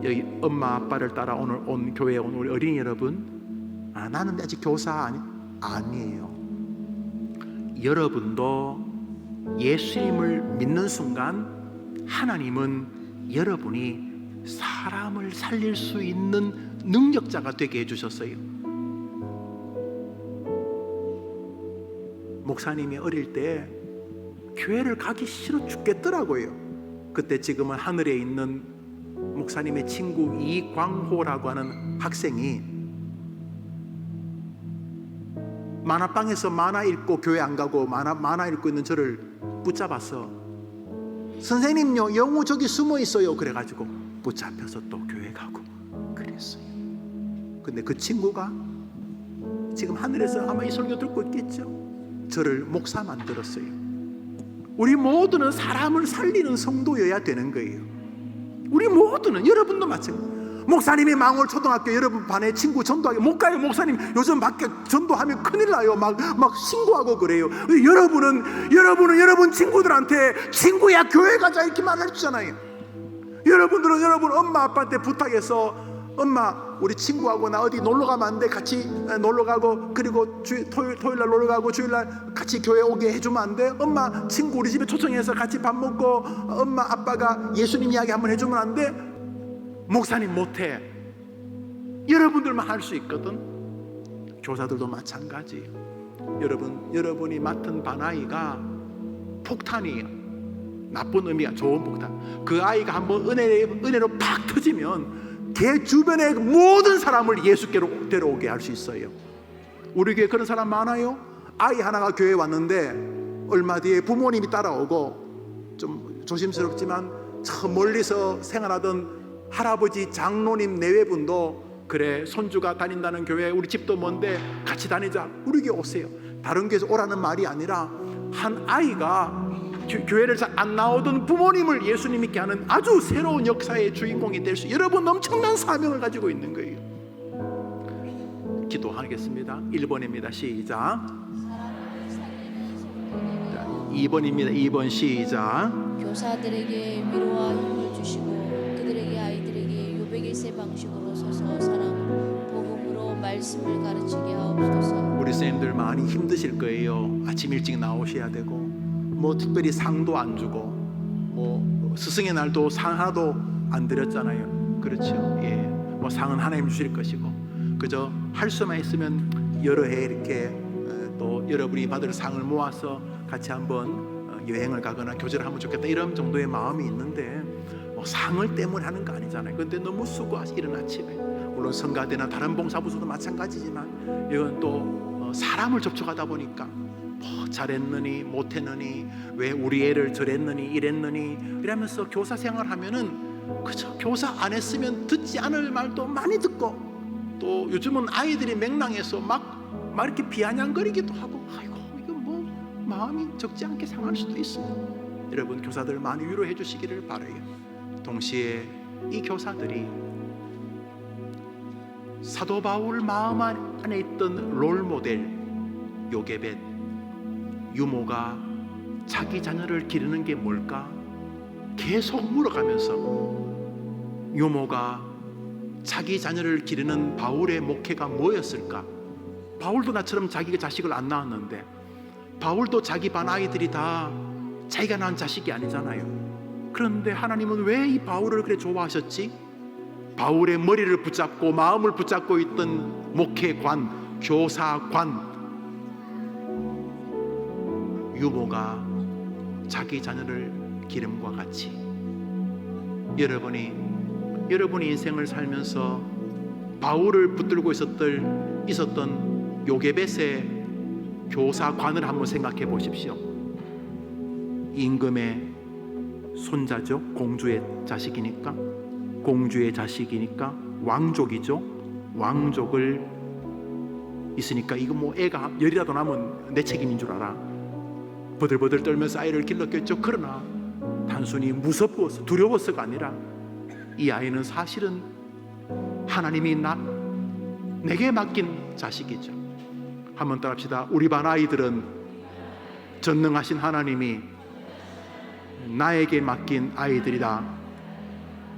A: 여기 엄마 아빠를 따라 오늘 온 교회에 온 우리 어린이 여러분, 나는 아직 교사 아니에요. 여러분도 예수님을 믿는 순간 하나님은 여러분이 사람을 살릴 수 있는 능력자가 되게 해주셨어요. 목사님이 어릴 때 교회를 가기 싫어 죽겠더라고요. 그때 지금은 하늘에 있는 목사님의 친구 이광호라고 하는 학생이 만화방에서 만화 읽고 교회 안 가고 만화 읽고 있는 저를 붙잡아서 선생님요, 영우 저기 숨어 있어요. 그래가지고 붙잡혀서 또 교회 가고 그랬어요. 근데 그 친구가 지금 하늘에서 아마 이 설교 듣고 있겠죠. 저를 목사 만들었어요. 우리 모두는 사람을 살리는 성도여야 되는 거예요. 우리 모두는, 여러분도 마찬가지예요. 목사님이 망월 초등학교 여러분 반에 친구 전도하게 못 가요. 목사님 요즘 밖에 전도하면 큰일 나요. 막 신고하고 그래요. 여러분은 여러분 친구들한테 친구야 교회 가자 이렇게 말해주잖아요. 여러분들은 여러분 엄마 아빠한테 부탁해서 엄마 우리 친구하고 나 어디 놀러 가면 안 돼? 같이 놀러 가고, 그리고 토요일 날 놀러 가고 주일 날 같이 교회 오게 해주면 안 돼? 엄마 친구 우리 집에 초청해서 같이 밥 먹고 엄마 아빠가 예수님 이야기 한번 해주면 안 돼? 목사님 못해. 여러분들만 할 수 있거든. 교사들도 마찬가지예요. 여러분이 맡은 반아이가 폭탄이에요. 나쁜 의미야. 좋은 폭탄. 그 아이가 한번 은혜로 팍 터지면 걔 주변의 모든 사람을 예수께로 데려오게 할 수 있어요. 우리 교회 그런 사람 많아요. 아이 하나가 교회에 왔는데 얼마 뒤에 부모님이 따라오고, 좀 조심스럽지만 저 멀리서 생활하던 할아버지 장로님 내외분도 그래 손주가 다닌다는 교회 우리 집도 먼데 같이 다니자, 우리 교회 오세요. 다른 교회에서 오라는 말이 아니라 한 아이가 교회를 잘 안 나오던 부모님을 예수님 믿게 하는 아주 새로운 역사의 주인공이 될 수, 여러분 엄청난 사명을 가지고 있는 거예요. 기도하겠습니다. 1번입니다. 시작. 2번입니다. 2번 시작.
C: 교사들에게 위로와 힘을 주시고 그들에게 아이들에게 요백일세 방식으로 서서 사랑 복음으로 말씀을 가르치게 하옵소서.
A: 우리 선생님들 많이 힘드실 거예요. 아침 일찍 나오셔야 되고, 뭐 특별히 상도 안 주고, 뭐 스승의 날도 상 하나도 안 드렸잖아요. 그렇죠. 예, 뭐 상은 하나님 주실 것이고, 그저 할 수만 있으면 여러 해 이렇게 또 여러분이 받을 상을 모아서 같이 한번 여행을 가거나 교제를 하면 좋겠다, 이런 정도의 마음이 있는데 뭐 상을 때문에 하는 거 아니잖아요. 그런데 너무 수고하시, 이른 아침에 물론 성가대나 다른 봉사부서도 마찬가지지만 이건 또 사람을 접촉하다 보니까 뭐 잘했느니 못했느니 왜 우리 애를 저랬느니 이랬느니 이러면서 교사 생활하면은 그저 교사 안 했으면 듣지 않을 말도 많이 듣고, 또 요즘은 아이들이 맹랑해서 막 이렇게 비아냥거리기도 하고, 아이고 이거 뭐 마음이 적지 않게 상할 수도 있어요. 여러분, 교사들 많이 위로해 주시기를 바라요. 동시에 이 교사들이 사도 바울 마음 안에 있던 롤모델 요게벳, 유모가 자기 자녀를 기르는 게 뭘까 계속 물어가면서, 유모가 자기 자녀를 기르는 바울의 목회가 뭐였을까? 바울도 나처럼 자기가 자식을 안 낳았는데, 바울도 자기 반 아이들이 다 자기가 낳은 자식이 아니잖아요. 그런데 하나님은 왜 이 바울을 그렇게 좋아하셨지? 바울의 머리를 붙잡고 마음을 붙잡고 있던 목회관, 교사관 유모가 자기 자녀를 기름과 같이, 여러분이 인생을 살면서 바울을 붙들고 있었던 요게벳의 교사관을 한번 생각해 보십시오. 임금의 손자죠. 공주의 자식이니까, 공주의 자식이니까 왕족이죠. 왕족을 있으니까 이거 뭐 애가 열이라도 나면 내 책임인 줄 알아. 버들버들 떨면서 아이를 길렀겠죠. 그러나 단순히 무섭고서 두려워서가 아니라 이 아이는 사실은 하나님이 내게 맡긴 자식이죠. 한번 따라합시다. 우리 반 아이들은 전능하신 하나님이 나에게 맡긴 아이들이다.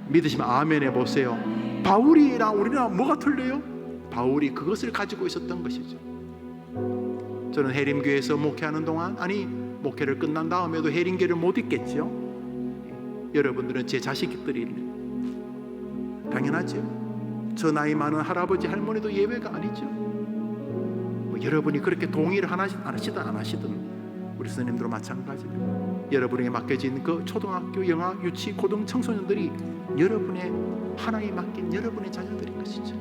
A: 믿으시면 아멘 해보세요. 바울이랑 우리랑 뭐가 틀려요? 바울이 그것을 가지고 있었던 것이죠. 저는 해림교회에서 목회하는 동안, 아니 목회를 끝난 다음에도 해림교회를 못 있겠죠. 여러분들은 제 자식들이 당연하죠. 저 나이 많은 할아버지 할머니도 예외가 아니죠. 뭐 여러분이 그렇게 동의를 하시든 안 하시든 우리 선생님들도 마찬가지입니다. 여러분에게 맡겨진 그 초등학교, 영아, 유치, 고등 청소년들이 여러분의 하나님 맡긴 여러분의 자녀들인 것이죠.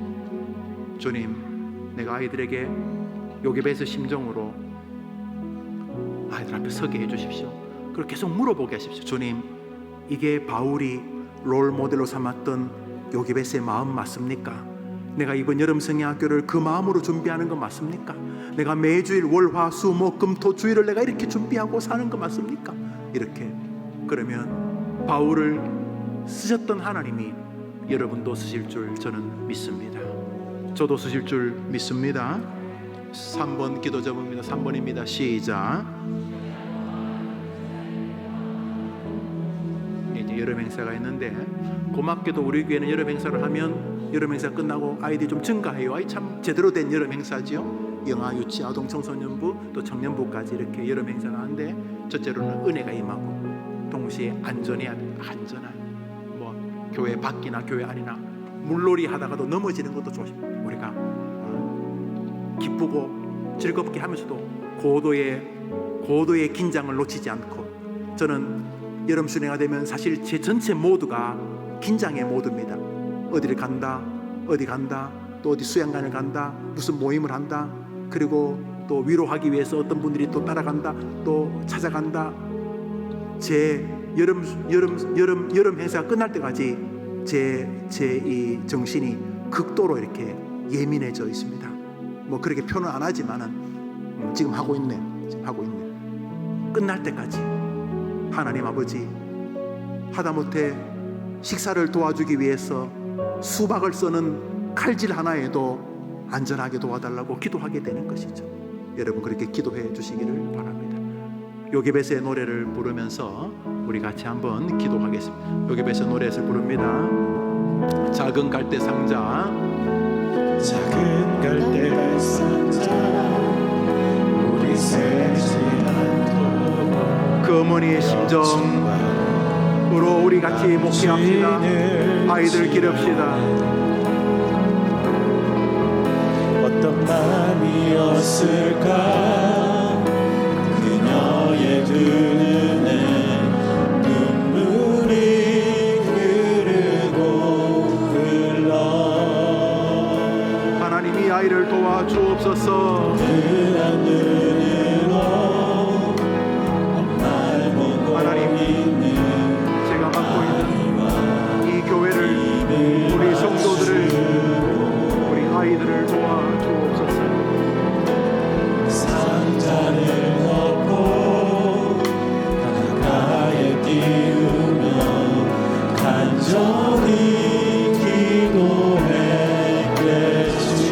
A: 주님, 내가 아이들에게 요게벳의 심정으로 아이들 앞에 서게 해주십시오. 그리고 계속 물어보게 하십시오. 주님, 이게 바울이 롤모델로 삼았던 요게벳의 마음 맞습니까? 내가 이번 여름 성경학교를 그 마음으로 준비하는 거 맞습니까? 내가 매주일 월, 화, 수, 목, 금, 토 주일을 내가 이렇게 준비하고 사는 거 맞습니까? 이렇게. 그러면 바울을 쓰셨던 하나님이 여러분도 쓰실 줄 저는 믿습니다. 저도 쓰실 줄 믿습니다. 3번 기도 제목입니다. 3번입니다. 시작. 이제 여름 행사가 있는데, 고맙게도 우리 교회는 여름 행사를 하면 여름 행사 끝나고 아이들이 좀 증가해요. 아이 참 제대로 된 여름 행사죠. 영아, 유치, 아동, 청소년부 또 청년부까지 이렇게 여름 행사를 하는데, 첫째로는 은혜가 임하고 동시에 안전한 뭐 교회 밖이나 교회 안이나 물놀이 하다가도 넘어지는 것도 조심. 우리가 기쁘고 즐겁게 하면서도 고도의 긴장을 놓치지 않고, 저는 여름 순회가 되면 사실 제 전체 모두가 긴장의 모드입니다. 어디를 간다, 어디 간다, 또 어디 수양관을 간다, 무슨 모임을 한다, 그리고 또 위로하기 위해서 어떤 분들이 또 따라간다, 또 찾아간다. 제 여름 행사가 끝날 때까지 제 이 정신이 극도로 이렇게 예민해져 있습니다. 뭐 그렇게 표는 안 하지만은 지금 하고 있네. 끝날 때까지 하나님 아버지, 하다못해 식사를 도와주기 위해서 수박을 써는 칼질 하나에도 안전하게 도와달라고 기도하게 되는 것이죠. 여러분 그렇게 기도해 주시기를 바랍니다. 요게벳의 노래를 부르면서 우리 같이 한번 기도하겠습니다. 요게벳의 노래에서 부릅니다. 작은 갈대 상자,
B: 작은 갈대 상자 우리 세지 않도록
A: 그 어머니의 심정으로 우리 같이 목회합시다. 아이들 기릅시다.
B: 어떤 마음이었을까 그녀의 두 눈에 눈물이 흐르고 흘러
A: 하나님이 아이를 도와주옵소서.
B: 그한 눈으로 날 보고
A: 하나님,
B: 있는
A: 제가 맡고 있는 이 교회를, 우리 성도들을, 우리 아이들을 도와주옵소서.
B: 상자를 덮고 가까이 띄우며 간절히 기도했겠지.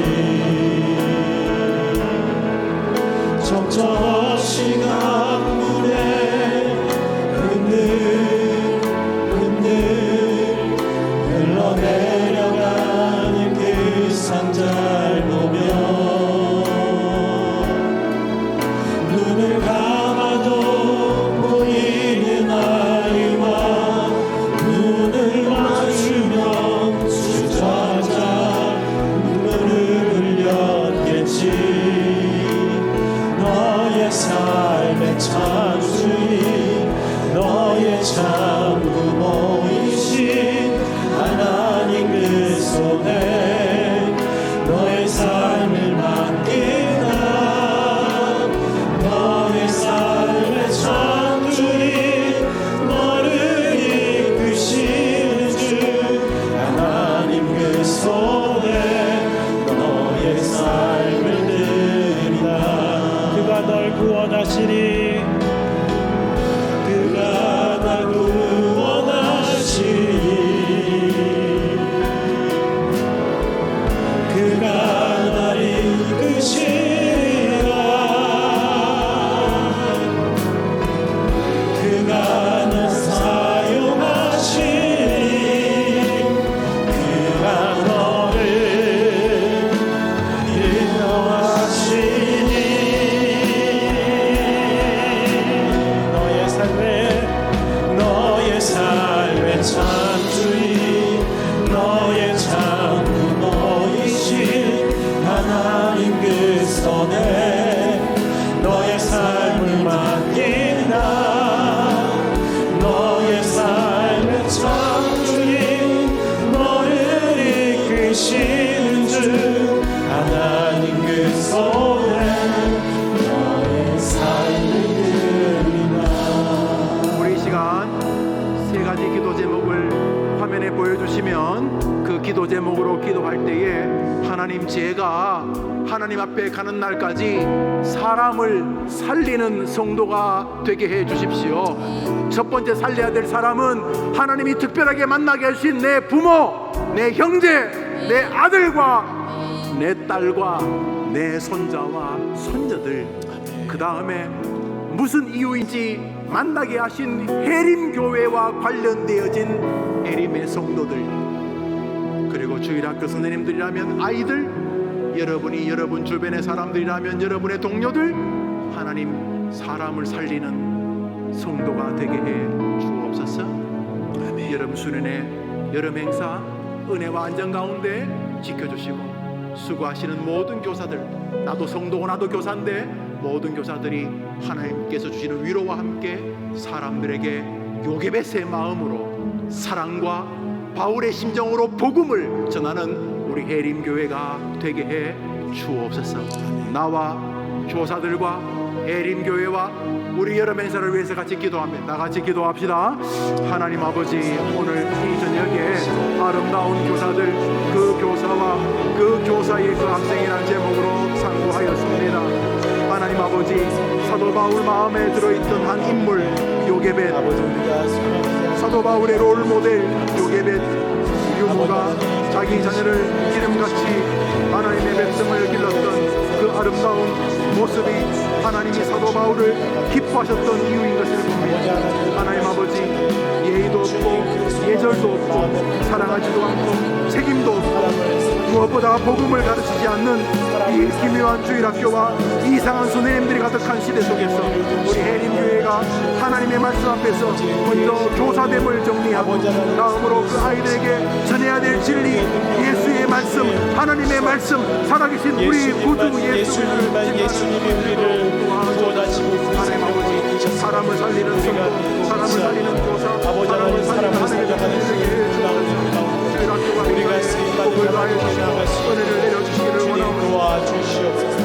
B: 적절시 강물에 흔들 흘러내려가는 그 상자를 보며 눈을 감아도 보이는 아이와 눈을 맞추며 수저자 눈물을 흘렸겠지. 너의 삶의 참 주인, 너의 참 부모이신 하나님 그 손에 너의 삶을 맡긴다. 너의 삶의 참 주인, 너를 이끄시는 주 하나님 그 손에 너의 삶을 드린다. 그가 널 구원하시니 그가 날 구원하시니 그가 날 이끄시리라. 그가 날 사용하시니 그가 너를 인도하시니 너의 삶의 참 주인, 너의 참 부모이신 하나님 그 손에 너의 삶을 맡긴다. 너의 삶의 참 주인, 너를 이끄시는 주 하나님 그 손에 너의 삶을 드린다.
A: 우리 이 시간 세 가지 기도 제목을 화면에 보여주시면 그 기도 제목으로 기도할 때에 하나님, 제가 하나님 앞에 가는 날까지 사람을 살리는 성도가 되게 해 주십시오. 첫 번째 살려야 될 사람은 하나님이 특별하게 만나게 하신 내 부모, 내 형제, 내 아들과 내 딸과 내 손자와 손자들, 그 다음에 무슨 이유인지 만나게 하신 해림교회와 관련되어진 해림의 성도들, 그리고 주일학교 선생님들이라면 아이들, 여러분이 여러분 주변의 사람들이라면 여러분의 동료들, 하나님 사람을 살리는 성도가 되게 해 주옵소서. 여름 수련회 여름 행사 은혜와 안전 가운데 지켜주시고, 수고하시는 모든 교사들, 나도 성도고 나도 교사인데 모든 교사들이 하나님께서 주시는 위로와 함께 사람들에게 요게벳의 마음으로 사랑과 바울의 심정으로 복음을 전하는 우리 해림교회가 되게 해 주옵소서. 나와 교사들과 해림교회와 우리 여름 행사를 위해서 같이 기도합니다. 다 같이 기도합시다. 하나님 아버지, 오늘 이 저녁에 아름다운 교사들, 그 교사와 그 교사의 그 학생이라는 제목으로 상고하였습니다. 하나님 아버지, 사도 바울 마음에 들어있던 한 인물 요게벳, 사도 바울의 롤 모델 요게벳 유모가 자기 자녀를 기름같이 하나님의 백성을 길렀던 그 아름다운 모습이 하나님이 사도 바울을 기뻐하셨던 이유인 것을 봅니다. 하나님 아버지, 예의도 없고 예절도 없고 사랑하지도 않고 책임도 없고 무엇보다 복음을 가르치지 않는 이 기묘한 주일학교와 이상한 선생님들이 가득한 시대 속에서 우리 해림교회가 하나님의 말씀 앞에서 먼저 교사됨을 정리하고, 다음으로 그 아이들에게 전해야 될 진리, 예수의 말씀, 하나님의 말씀, 살아계신 우리 구주
B: 예수님이 우리를 구원하시고
A: 하나님 아버지, 사람을 살리는 성도, 사람을 살리는 교사, 사람을 살리는 하나님의 주일학교가
B: 우리가 쓰임받은
A: 복을 다해 주시고 은혜를 내려주시기를 원하옵나이다.
B: 붙잡아 주시옵소서.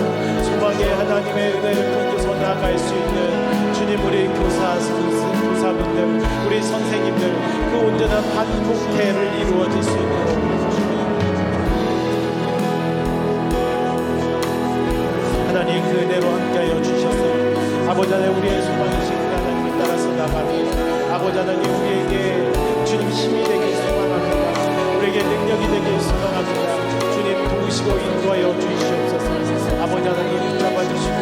B: 소망의 하나님의 은혜를 품고서 나아갈 수 있는 주님, 우리 교사분들, 우리 선생님들, 그 온전한 반복태를 이루어질 수 있도록 하나님 그 은혜로 함께하여 주셔서 아버지 하나님, 우리의 소망이신 하나님을 따라서 나가니 아버지 하나님, 우리에게 주님 힘이 되길 소망합니다. 우리에게 능력이 되길 소망합니다. 주님 도우시고 인도하여 주시옵소서. 아버지 하나님 붙잡아 주시고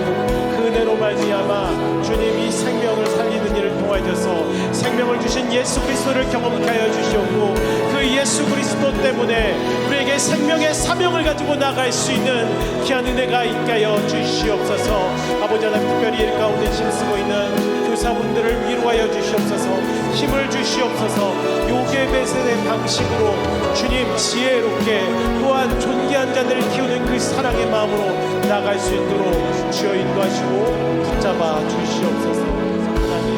B: 그 은혜로 말미암아 주님 이 생명을 살리는 일을 통하여서 생명을 주신 예수 그리스도를 경험하게 하여 주시옵고, 그 예수 그리스도 때문에 우리에게 생명의 사명을 가지고 나갈 수 있는 귀한 은혜가 있게 하여 주시옵소서. 아버지 하나님, 특별히 일 가운데 힘쓰고 있는 교사분들을 위로하여 주시옵소서. 힘을 주시옵소서. 요괴배설의 방식으로 주님 지혜롭게 또한 존귀한 자들을 키우는 그 사랑의 마음으로 나갈 수 있도록 주여 인도하시고 붙잡아 주시옵소서. 하나님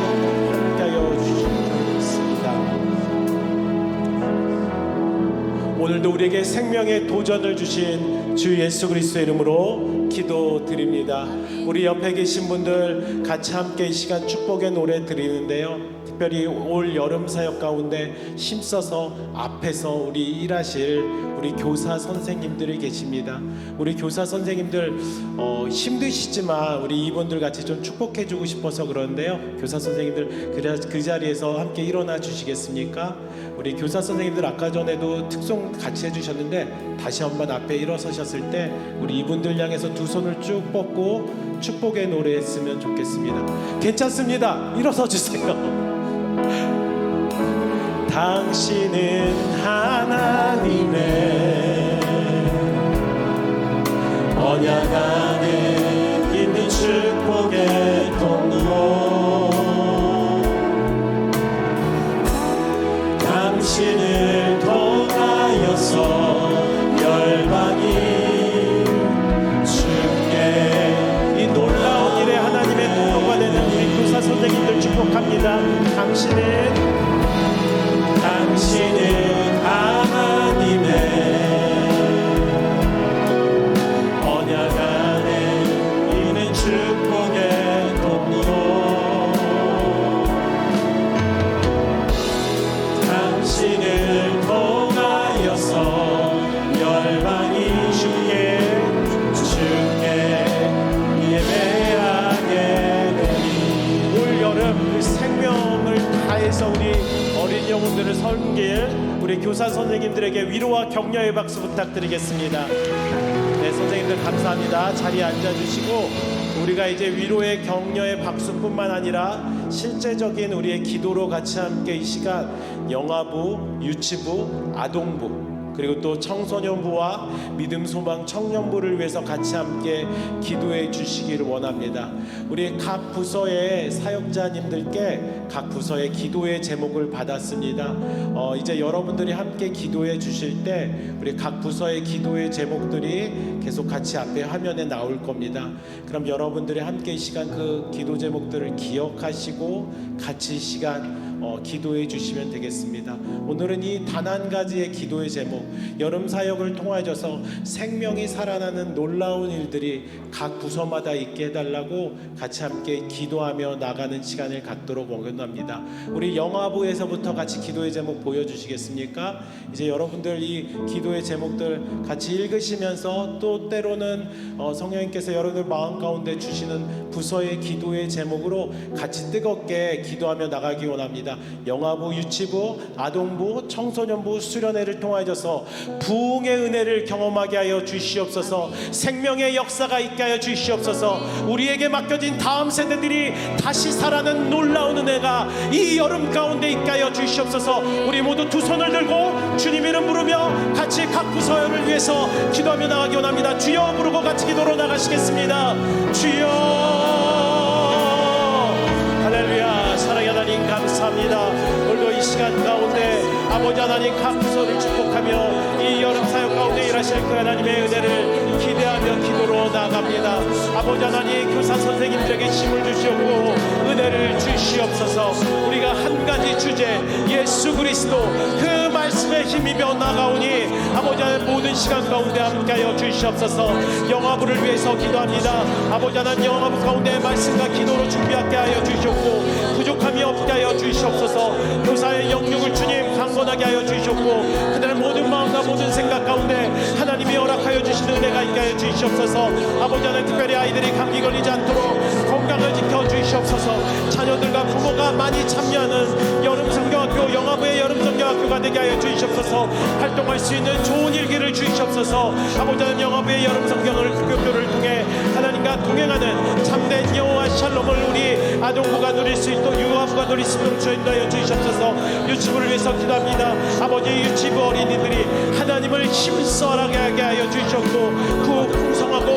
B: 함께하여 주시옵소서. 오늘도 우리에게 생명의 도전을 주신 주 예수 그리스도의 이름으로 기도드립니다. 우리 옆에 계신 분들 같이 함께 이 시간 축복의 노래 드리는데요, 특별히 올 여름 사역 가운데 힘써서 앞에서 우리 일하실 우리 교사 선생님들이 계십니다. 우리 교사 선생님들 힘드시지만 우리 이분들 같이 좀 축복해 주고 싶어서 그러는데요, 교사 선생님들 그 자리에서 함께 일어나 주시겠습니까? 우리 교사 선생님들 아까 전에도 특송 같이 해주셨는데 다시 한번 앞에 일어서셨을 때 우리 이분들 향해서 두 손을 쭉 뻗고 축복의 노래 했으면 좋겠습니다. 괜찮습니다. 일어서 주세요. 당신은 하나님의 언약 안에 있는 축복의 통로, 당신을 통하여서 열방이 주께 이 놀라운 일에 하나님의 통로가 되는 우리 교사 선생님들 축복합니다. 당신은 하나님의 언약 안에 있는 축복의 통로, 당신을 통하여서 열방이 주께 예배하게 되니, 올 여름 그 생명을 다해서 우리 어린 영혼들을 섬길 우리 교사 선생님들에게 위로와 격려의 박수 부탁드리겠습니다. 네, 선생님들 감사합니다. 자리에 앉아주시고, 우리가 이제 위로의 격려의 박수뿐만 아니라 실제적인 우리의 기도로 같이 함께 이 시간 영아부, 유치부, 아동부, 그리고 또 청소년부와 믿음 소망 청년부를 위해서 같이 함께 기도해 주시기를 원합니다. 우리 각 부서의 사역자님들께 각 부서의 기도의 제목을 받았습니다. 이제 여러분들이 함께 기도해 주실 때 우리 각 부서의 기도의 제목들이 계속 같이 앞에 화면에 나올 겁니다. 그럼 여러분들이 함께 이 시간 그 기도 제목들을 기억하시고 같이 이 시간 기도해 주시면 되겠습니다. 오늘은 이 단 한 가지의 기도의 제목, 여름 사역을 통하여서 생명이 살아나는 놀라운 일들이 각 부서마다 있게 해달라고 같이 함께 기도하며 나가는 시간을 갖도록 원합니다. 우리 영화부에서부터 같이 기도의 제목 보여주시겠습니까? 이제 여러분들 이 기도의 제목들 같이 읽으시면서 또 때로는 성령님께서 여러분들 마음 가운데 주시는 부서의 기도의 제목으로 같이 뜨겁게 기도하며 나가기 원합니다. 영아부, 유치부, 아동부, 청소년부 수련회를 통하여서 부흥의 은혜를 경험하게 하여 주시옵소서. 생명의 역사가 있게 하여 주시옵소서. 우리에게 맡겨진 다음 세대들이 다시 살아나는 놀라운 은혜가 이 여름 가운데 있게 하여 주시옵소서. 우리 모두 두 손을 들고 주님 이름 부르며 같이 각 부서를 위해서 기도하며 나가기 원합니다. 주여 부르고 같이 기도로 나가시겠습니다. 주여. 할렐루야. 사랑의 하나님 감사합니다. 오늘도 이 시간 가운데 아버지 하나님 각 부서를 축복하며 이 여름 사역 가운데 일하시는 하실 그 하나님의 은혜를 기대하며 기도로 나아갑니다. 아버지 하나님, 교사 선생님들에게 힘을 주시옵고 은혜를 주시옵소서. 우리가 한 가지 주제, 예수 그리스도 그 말씀에 힘입어 나가오니 아버지 하나님 모든 시간 가운데 함께하여 주시옵소서. 영화부를 위해서 기도합니다. 아버지 하나님, 영화부 가운데 말씀과 기도로 준비하게 하여 주시옵고 부족함이 없게 하여 주시옵소서. 교사의 영육을 주님 강건하게 하여 주시옵고 그들의 모든 마음과 모든 생각 가운데 하나님이 허락하여 주시는 은혜가 있게 하여 주시옵소서. 아버지 하나님, 특별히 아이들이 감기 걸리지 않도록 건강을 지켜 주시옵소서. 자녀들과 부모가 많이 참여하는 여름 성경학교, 영화부의 여름 성경학교가 되게 하여 주시옵소서. 활동할 수 있는 좋은 일기를 주시옵소서. 아버지 하나님, 영화부의 여름 성경을 교교를 통해 하나님과 동행하는 참된 여호와 샬롬을 우리 아동부가 누릴 수 있도록, 유아부가 누릴 수 있도록 주인하여 주시옵소서. 유치부를 위해서 기도합니다. 아버지, 유치부 어린이들이 하나님을 힘써하게 하여 주시옵고 그 풍성하고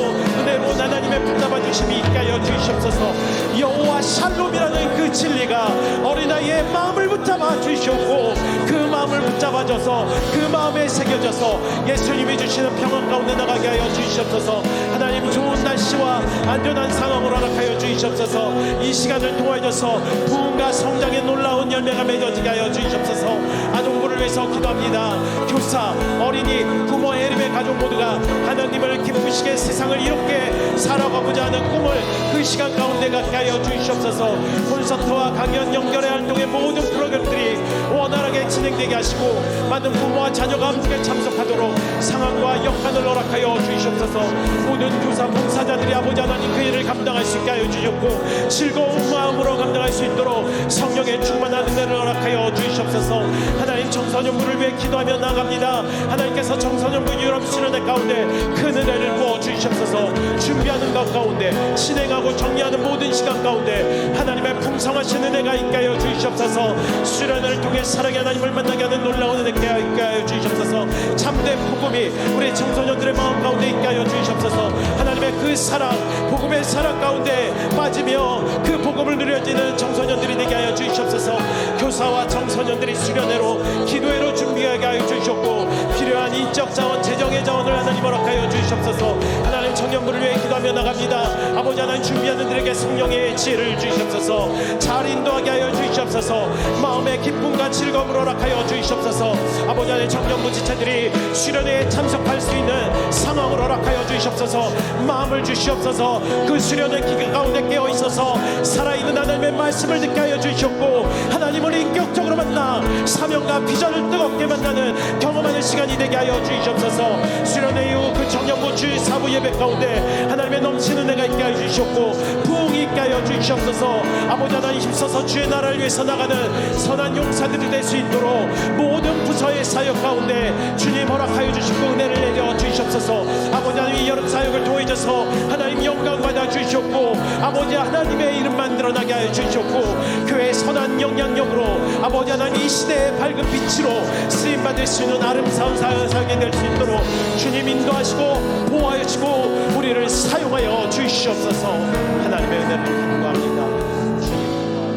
B: 은혜로 하나님의 붙잡아 주심이 있게 하여 주시옵소서. 여호와 샬롬이라는 그 진리가 어린아이의 마음을 붙잡아 주시옵고 그 마음을 붙잡아줘서 그 마음에 새겨져서 예수님이 주시는 평안 가운데 나가게 하여 주시옵소서. 하나님, 좋은 날씨와 안전한 상황으로 허락하여 주시옵소서. 이 시간을 통하여서 부흥과 성장의 놀라운 열매가 맺어지게 하여 주시옵소서. 아동부를 위해서 기도합니다. 교사, 어린이, 부모, 예림의 가족 모두가 하나님을 기쁘시게 세상을 이롭게 살아가고자 하는 꿈을 그 시간 가운데 갖게 하여 주시옵소서. 콘서트와 강연, 연결의 활동의 모든 프로그램들이 원활하게 진행되게 하시고 많은 부모와 자녀가 함께 참석하도록 상황과 역할을 허락하여 주시옵소서. 모든 교사, 봉사자들이 아버지 하나님 그 일을 감당할 수 있게 하여 주셨고 즐거운 마음으로 감당할 수 있도록 성령의 충만한 은혜를 허락하여 주시옵소서. 하나님, 청소년부를 위해 기도하며 나갑니다. 하나님께서 청소년부 유럽 수련회 가운데 큰 은혜를 부어 주시옵소서. 준비하는 것 가운데 진행하고 정리하는 모든 시간 가운데 하나님의 풍성하신 은혜가 있게 하여 주시옵소서. 수련회를 통해 사랑의 하나님을 만나게 하는 놀라운 은혜가 있게 하여 주시옵소서. 참된 복음이 우리 청소년들의 마음 가운데 있게 하여 주시옵소서. 하나님의 그 사랑, 복음의 사랑 가운데 빠지며 그 복음을 누려지는 청소년들이 되게 하여 주시옵소서. 교사와 청소년들이 수련회로 기도회로 준비하게 하여 주시옵고 필요한 인적 자원, 재정의 자원을 하나님 허락하여 주시옵소서. 하나님, 청년부를 위해 기도하며 나갑니다. 아버지 하나님, 준비하는 들에게 성령의 지혜를 주시옵소서. 잘 인도하게 하여 주시옵소서. 마음의 기쁨과 즐거움을 허락하여 주시옵소서. 아버지 하나님, 청년부 지체들이 수련회에 참석할 수 있는 상황을 허락하여 주시옵소서. 마음을 주시옵소서. 그 수련회 기간 가운데 깨어 있어서 살아있는 하나님의 말씀을 듣게 하여 주시옵고 하나님을 인격적으로 만나 사명과 비전을 뜨겁게 만나는 경험하는 시간이 되게 하여 주시옵소서. 수련회 이후 그 청년부 주 사부 예배 가운데 하나님의 넘치는 은혜가 있게 하여 주시옵고 부흥이 있게 하여 주시옵소서. 아버지 하나님, 힘써서 주의 나라를 위해서 나가는 선한 용사들이 될 수 있도록 모든 부서의 사역 가운데 주님 허락하여 주시고 은혜를 내려 주시옵소서. 아버지 하나님, 이 여름 사역을 통해서 하나님 영광 받아 주시옵고 아버지 하나님의 이름만 드러나게 하여 주시옵고 교회의 선한 영향력으로 아버지 하나님 이 시대의 밝은 빛으로 쓰임받을 수 있는 아름다운 사역이 될 수 있도록 주님 인도하시고 보호하시고 우리를 사용하여 주시옵소서. 하나님의 은혜를 기도합니다. 주님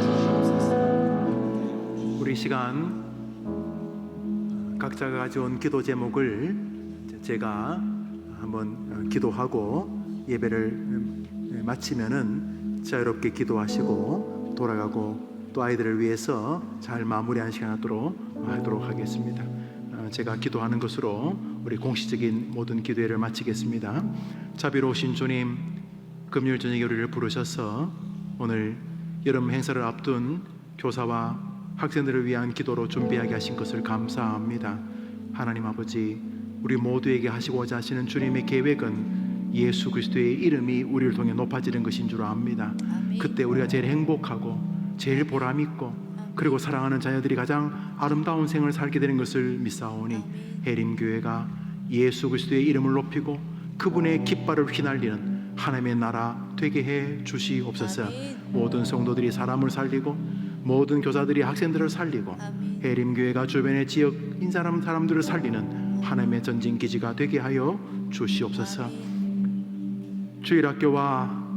B: 도와주시옵소서.
A: 우리 시간 각자가 가져온 기도 제목을 제가 한번 기도하고 예배를 마치면은 자유롭게 기도하시고 돌아가고 또 아이들을 위해서 잘 마무리하는 시간 하도록 하겠습니다. 제가 기도하는 것으로 우리 공식적인 모든 기도회를 마치겠습니다. 자비로우신 주님, 금요일 저녁에 우리를 부르셔서 오늘 여름 행사를 앞둔 교사와 학생들을 위한 기도로 준비하게 하신 것을 감사합니다. 하나님 아버지, 우리 모두에게 하시고자 하시는 주님의 계획은 예수 그리스도의 이름이 우리를 통해 높아지는 것인 줄 압니다.
C: 아멘.
A: 그때 우리가 제일 행복하고 제일 보람 있고 그리고 사랑하는 자녀들이 가장 아름다운 생을 살게 되는 것을 믿사오니 해림교회가 예수 그리스도의 이름을 높이고 그분의 깃발을 휘날리는 하나님의 나라 되게 해 주시옵소서.
C: 아멘.
A: 모든 성도들이 사람을 살리고 모든 교사들이 학생들을 살리고
C: 아멘.
A: 해림교회가 주변의 지역 인사람 사람들을 살리는 하나님의 전진기지가 되게 하여 주시옵소서.
C: 아멘.
A: 주일학교와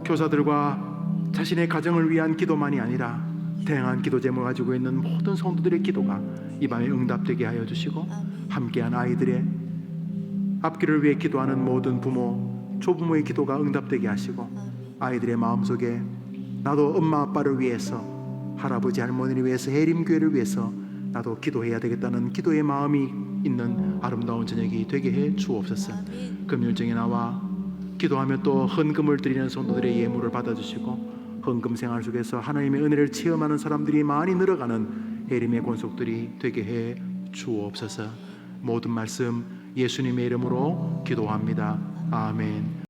A: 교사들과 자신의 가정을 위한 기도만이 아니라 다양한 기도 제목을 가지고 있는 모든 성도들의 기도가 이 밤에 응답되게 하여 주시고
C: 아멘.
A: 함께한 아이들의 앞길을 위해 기도하는 모든 부모, 조부모의 기도가 응답되게 하시고 아이들의 마음속에 나도 엄마 아빠를 위해서, 할아버지 할머니를 위해서, 해림교회를 위해서 나도 기도해야 되겠다는 기도의 마음이 있는 아름다운 저녁이 되게 해 주옵소서. 금요일정에 나와 기도하며 또 헌금을 드리는 성도들의 예물을 받아주시고 헌금 생활 속에서 하나님의 은혜를 체험하는 사람들이 많이 늘어가는 해림의 권속들이 되게 해 주옵소서. 모든 말씀 예수님의 이름으로 기도합니다. 아멘.